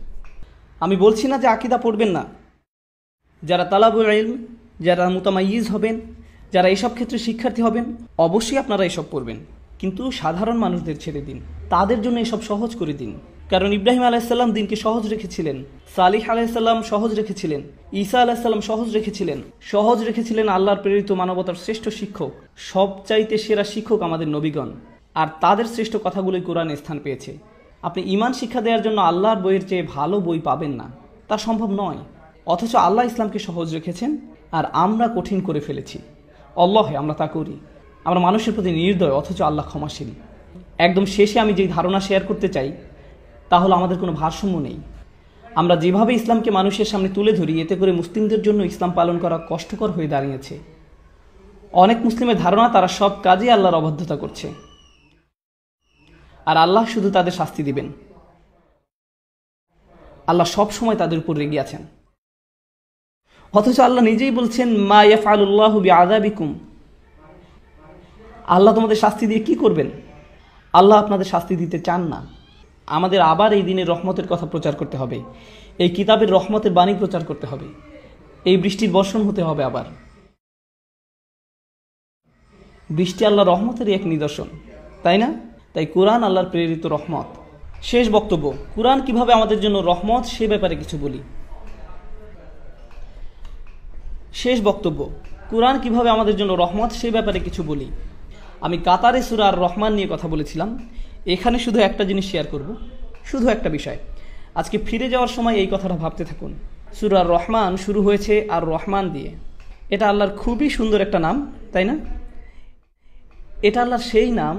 আমি বলছি না যে আকিদা পড়বেন না। যারা তালাবুল ইলম, যারা মুতামাইয়িজ হবেন, যারা এসব ক্ষেত্রে শিক্ষার্থী হবেন, অবশ্যই আপনারা এসব পড়বেন। কিন্তু সাধারণ মানুষদের ছেড়ে দিন, তাদের জন্য এসব সহজ করে দিন। কারণ ইব্রাহিম আলাইহিসসালাম দিনকে সহজ রেখেছিলেন, সালিহ আলাইহিসসালাম সহজ রেখেছিলেন, ঈসা আলাইহিসসালাম সহজ রেখেছিলেন আল্লাহর প্রেরিত মানবতার শ্রেষ্ঠ শিক্ষক, সবচাইতে সেরা শিক্ষক আমাদের নবীগণ। আর তাদের শ্রেষ্ঠ কথাগুলোই কোরআনে স্থান পেয়েছে। আপনি ঈমান শিক্ষা দেওয়ার জন্য আল্লাহর বইয়ের চেয়ে ভালো বই পাবেন না, তা সম্ভব নয়। অথচ আল্লাহ ইসলামকে সহজ রেখেছেন, আর আমরা কঠিন করে ফেলেছি। আল্লাহে আমরা তা করি। আমরা মানুষের প্রতি নির্দয়, অথচ আল্লাহ ক্ষমাশীল। একদম শেষে আমি যেই ধারণা শেয়ার করতে চাই তা হলো, আমাদের কোনো ভারসাম্য নেই। আমরা যেভাবে ইসলামকে মানুষের সামনে তুলে ধরি, এতে করে মুসলিমদের জন্য ইসলাম পালন করা কষ্টকর হয়ে দাঁড়িয়েছে। অনেক মুসলিমের ধারণা তারা সব কাজে আল্লাহর অবাধ্যতা করছে, আর আল্লাহ শুধু তাদের শাস্তি দিবেন। আল্লাহ সব সময় তাদের উপর রেগে আছেন। অথচ আল্লাহ নিজেই বলছেন, মা ইয়াফআলুল্লাহু বিআযাবিকুম। আল্লাহ তোমাদের শাস্তি দিয়ে কি করবেন? আল্লাহ আপনাদের শাস্তি দিতে চান না। আমাদের আবার এই দিনের রহমতের কথা প্রচার করতে হবে, এই কিতাবের রহমতের বাণী প্রচার করতে হবে, এই বৃষ্টির বর্ষণ হতে হবে। আবার বৃষ্টি আল্লাহর রহমতেরই এক নিদর্শন, তাই না? তাই কোরআন আল্লাহর প্রেরিত রহমত। শেষ বক্তব্য, কোরআন কিভাবে আমাদের জন্য রহমত সে ব্যাপারে কিছু বলি। আমি কাতারে সূরা আর রহমান নিয়ে কথা বলেছিলাম। এখানে শুধু একটা জিনিস শেয়ার করব, শুধু একটা বিষয়। আজকে ফিরে যাওয়ার সময় এই কথাটা ভাবতে থাকুন। সূরা আর রহমান শুরু হয়েছে আর রহমান দিয়ে। এটা আল্লাহর খুবই সুন্দর একটা নাম, তাই না? এটা আল্লাহর সেই নাম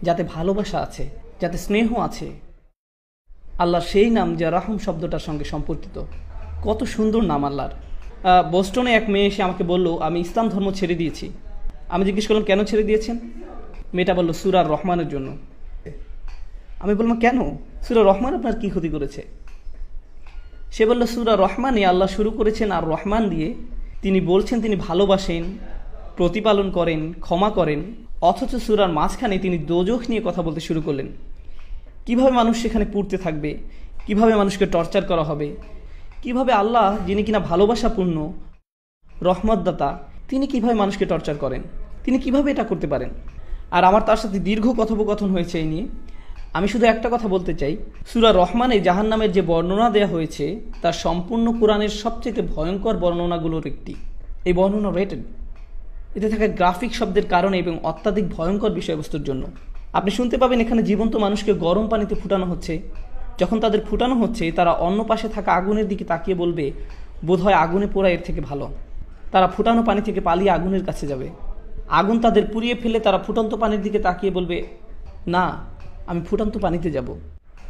যাতে ভালোবাসা আছে, যাতে স্নেহ আছে। আল্লাহর সেই নাম যা রাহম শব্দটার সঙ্গে সম্পর্কিত। কত সুন্দর নাম আল্লাহর। বোস্টনে এক মেয়ে এসে আমাকে বলল, আমি ইসলাম ধর্ম ছেড়ে দিয়েছি। আমি জিজ্ঞেস করলাম, কেন ছেড়ে দিয়েছেন? মেয়েটা বলল, সূরা আর রহমানের জন্য। আমি বললাম, কেন? সূরা রহমান আপনার কি ক্ষতি করেছে? সে বলল, সূরা রহমানে আল্লাহ শুরু করেছেন আর রহমান দিয়ে। তিনি বলছেন তিনি ভালোবাসেন, প্রতিপালন করেন, ক্ষমা করেন। অথচ সূরার মাঝখানে তিনি দোজখ নিয়ে কথা বলতে শুরু করলেন। কিভাবে মানুষ সেখানে পুড়তে থাকবে, কিভাবে মানুষকে টর্চার করা হবে, কিভাবে আল্লাহ, যিনি কিনা ভালোবাসাপূর্ণ, রহমতদাতা, তিনি কিভাবে মানুষকে টর্চার করেন, তিনি কিভাবে এটা করতে পারেন। আর আমার তার সাথে দীর্ঘ কথোপকথন হয়েছে এই নিয়ে। আমি শুধু একটা কথা বলতে চাই, সূরা রহমানে জাহান্নামের যে বর্ণনা দেওয়া হয়েছে তা সম্পূর্ণ কোরআনের সবচেয়ে ভয়ঙ্কর বর্ণনাগুলোর একটি। এই বর্ণনা রেটেড, এতে থাকা গ্রাফিক শব্দের কারণে এবং অত্যাধিক ভয়ঙ্কর বিষয়বস্তুর জন্য। আপনি শুনতে পাবেন এখানে জীবন্ত মানুষকে গরম পানিতে ফুটানো হচ্ছে। যখন তাদের ফুটানো হচ্ছে, তারা অন্য পাশে থাকা আগুনের দিকে তাকিয়ে বলবে, বোধহয় আগুনে পোড়া এর থেকে ভালো। তারা ফুটানো পানি থেকে পালিয়ে আগুনের কাছে যাবে। আগুন তাদের পুড়িয়ে ফেলে তারা ফুটন্ত পানির দিকে তাকিয়ে বলবে, না, আমি ফুটন্ত পানিতে যাব।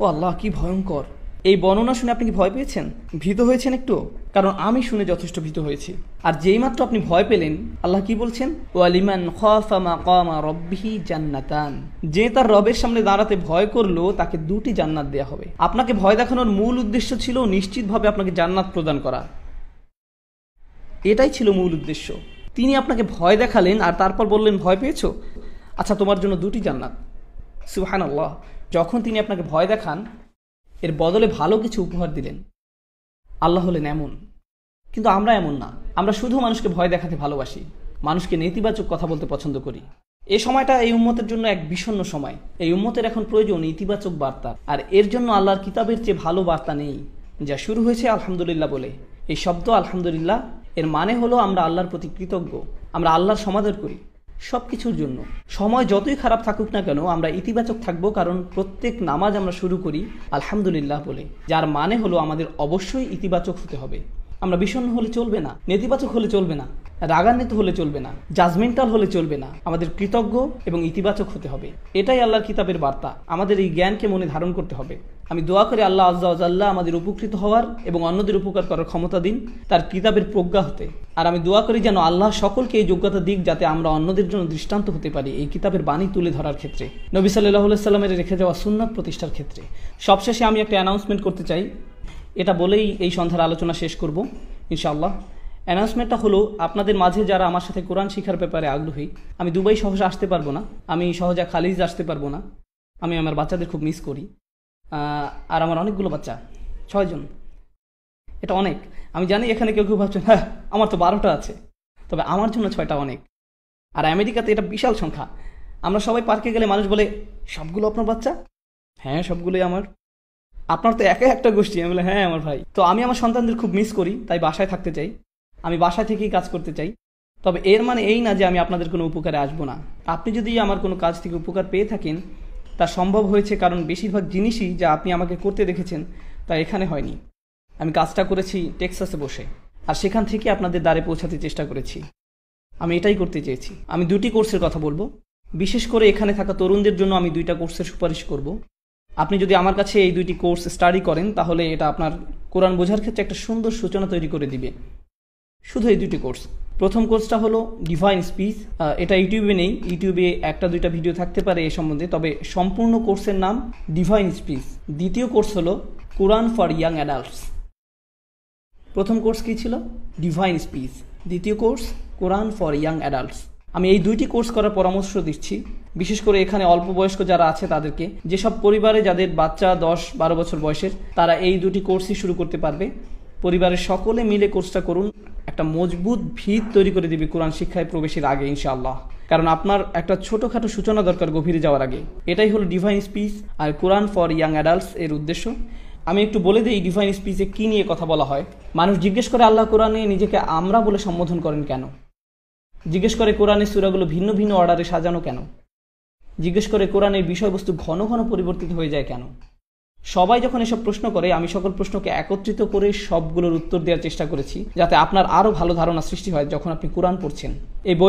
ও আল্লাহ, কি ভয়ঙ্কর! এই বর্ণনা শুনে আপনি কি ভয় পেয়েছেন, ভীত হয়েছেন একটু? কারণ আমি শুনে যথেষ্ট ভীত হয়েছি। আর যেই মাত্র আপনি ভয় পেলেন, আল্লাহ কি বলছেন? ওয়ালিমান খাফা মাকামা রাব্বিহি জান্নাতান। যে তার রবের সামনে দাঁড়াতে ভয় করলো, তাকে 2টি জান্নাত দেয়া হবে। আপনাকে ভয় দেখানোর মূল উদ্দেশ্য ছিল নিশ্চিতভাবে আপনাকে জান্নাত প্রদান করা। এটাই ছিল মূল উদ্দেশ্য। তিনি আপনাকে ভয় দেখালেন আর তারপর বললেন, ভয় পেয়েছো? আচ্ছা, তোমার জন্য 2টি জান্নাত। সুবহানাল্লাহ, যখন তিনি আপনাকে ভয় দেখান এর বদলে ভালো কিছু উপহার দিলেন। আল্লাহ হলেন এমন, কিন্তু আমরা এমন না। আমরা শুধু মানুষকে ভয় দেখাতে ভালোবাসি, মানুষকে নেতিবাচক কথা বলতে পছন্দ করি। এই সময়টা এই উম্মতের জন্য এক বিষণ্ণ সময়। এই উম্মতের এখন প্রয়োজন ইতিবাচক বার্তা, আর এর জন্য আল্লাহর কিতাবের চেয়ে ভালো বার্তা নেই। যা শুরু হয়েছে আলহামদুলিল্লাহ বলে। এই শব্দ আলহামদুলিল্লাহ এর মানে হলো আমরা আল্লাহর প্রতি কৃতজ্ঞ, আমরা আল্লাহর সমাদর করি সব কিছুর জন্য। সময় যতই খারাপ থাকুক না কেন আমরা ইতিবাচক থাকবো, কারণ প্রত্যেক নামাজ আমরা শুরু করি আলহামদুলিল্লাহ বলে, যার মানে হলো আমাদের অবশ্যই ইতিবাচক হতে হবে। আমরা বিষণ্ণ হলে চলবে না, নেতিবাচক হলে চলবে না, রাগান্বিত হলে চলবে না, জাজমেন্টাল হলে চলবে না। আমাদের কৃতজ্ঞ এবং ইতিবাচক হতে হবে। এটাই আল্লাহর কিতাবের বার্তা। আমাদের এই জ্ঞানকে মনে ধারণ করতে হবে। আমি দোয়া করি আল্লাহ আজ্জা ওয়া জাল্লা আমাদের উপকৃত হওয়ার এবং অন্যদের উপকার করার ক্ষমতা দিন তার কিতাবের প্রজ্ঞা হতে। আর আমি দোয়া করি যেন আল্লাহ সকলকে এই যোগ্যতা দিক যাতে আমরা অন্যদের জন্য দৃষ্টান্ত হতে পারি এই কিতাবের বাণী তুলে ধরার ক্ষেত্রে, নবী সাল্লাল্লাহু আলাইহি সাল্লামের রেখে যাওয়া সুন্নাত প্রতিষ্ঠার ক্ষেত্রে। সবশেষে আমি একটা অ্যানাউন্সমেন্ট করতে চাই, এটা বলেই এই সন্ধ্যার আলোচনা শেষ করব ইনশাআল্লাহ। অ্যানাউন্সমেন্টটা হলো, আপনাদের মাঝে যারা আমার সাথে কোরআন শিখার ব্যাপারে আগ্রহী, আমি দুবাই সহজে আসতে পারবো না, আমি সহজে খালিজ আসতে পারবো না, আমি আমার বাচ্চাদের খুব মিস করি। আর আমার অনেকগুলো বাচ্চা, 6 জন, এটা অনেক। আমি জানি এখানে কেউ কেউ ভাবছেন হ্যাঁ আমার তো 12টা আছে, তবে আমার জন্য 6টা অনেক। আর আমেরিকাতে এটা বিশাল সংখ্যা। আমরা সবাই পার্কে গেলে মানুষ বলে সবগুলো আপনার বাচ্চা? হ্যাঁ সবগুলোই আমার। আপনার তো একা একটা গোষ্ঠী। আমি বলে হ্যাঁ আমার ভাই। তো আমি আমার সন্তানদের খুব মিস করি, তাই বাসায় থাকতে চাই, আমি বাসায় থেকেই কাজ করতে চাই। তবে এর মানে এই না যে আমি আপনাদের কোনো উপকারে আসবো না। আপনি যদি আমার কোনো কাজ থেকে উপকার পেয়ে থাকেন তা সম্ভব হয়েছে কারণ বেশিরভাগ জিনিসই যা আপনি আমাকে করতে দেখেছেন তা এখানে হয়নি। আমি কাজটা করেছি টেক্সাসে বসে, আর সেখান থেকে আপনাদের দ্বারে পৌঁছাতে চেষ্টা করেছি। আমি এটাই করতে চেয়েছি। আমি 2টি কোর্সের কথা বলবো, বিশেষ করে এখানে থাকা তরুণদের জন্য আমি 2টা কোর্সের সুপারিশ করব। আপনি যদি আমার কাছে এই 2টি কোর্স স্টাডি করেন তাহলে এটা আপনার কোরআন বোঝার ক্ষেত্রে একটা সুন্দর সূচনা তৈরি করে দিবে। শুধু এই 2টি কোর্স। প্রথম কোর্সটা হলো ডিভাইন স্পিচ। এটা ইউটিউবে নেই, ইউটিউবে 1-2টা ভিডিও থাকতে পারে এ সম্বন্ধে, তবে সম্পূর্ণ কোর্সের নাম ডিভাইন স্পিচ। দ্বিতীয় কোর্স হলো কোরআন ফর ইয়াং অ্যাডাল্টস। প্রথম কোর্স কী ছিল? Divine speech. দ্বিতীয় course Quran for young adults. আমি এই 2টি কোর্স করার পরামর্শ দিচ্ছি, বিশেষ করে এখানে অল্প বয়স্ক যারা আছে তাদেরকে। যেসব পরিবারে যাদের বাচ্চা 10-12 বছর বয়সের, তারা এই 2টি কোর্সই শুরু করতে পারবে। পরিবারের সকলে মিলে কোর্সটা করুন, একটা মজবুত ভিত তৈরি করে দিবে কোরআন শিক্ষায় প্রবেশের আগে ইনশাআল্লাহ। কারণ আপনার একটা ছোটোখাটো সূচনা দরকার গভীরে যাওয়ার আগে। এটাই হলো ডিভাইন স্পিচ আর কোরআন ফর ইয়াং অ্যাডাল্টস এর উদ্দেশ্য। আমি একটু বলে দিই ডিভাইন স্পিচে কী নিয়ে কথা বলা হয়। মানুষ জিজ্ঞেস করে আল্লাহ কোরআনে নিজেকে আমরা বলে সম্বোধন করেন কেন? জিজ্ঞেস করে কোরআনের সূরাগুলো ভিন্ন ভিন্ন অর্ডারে সাজানো কেন? জিজ্ঞেস করে কোরআনের বিষয়বস্তু ঘন ঘন পরিবর্তিত হয়ে যায় কেন? সবাই যখন এসব প্রশ্ন করে আমি সকল প্রশ্নকে একত্রিত করে সবগুলোর উত্তর দেওয়ার চেষ্টা করেছি, যাতে আপনার আরও ভালো ধারণা সৃষ্টি হয় যখন আপনি কোরআন পড়ছেন। এই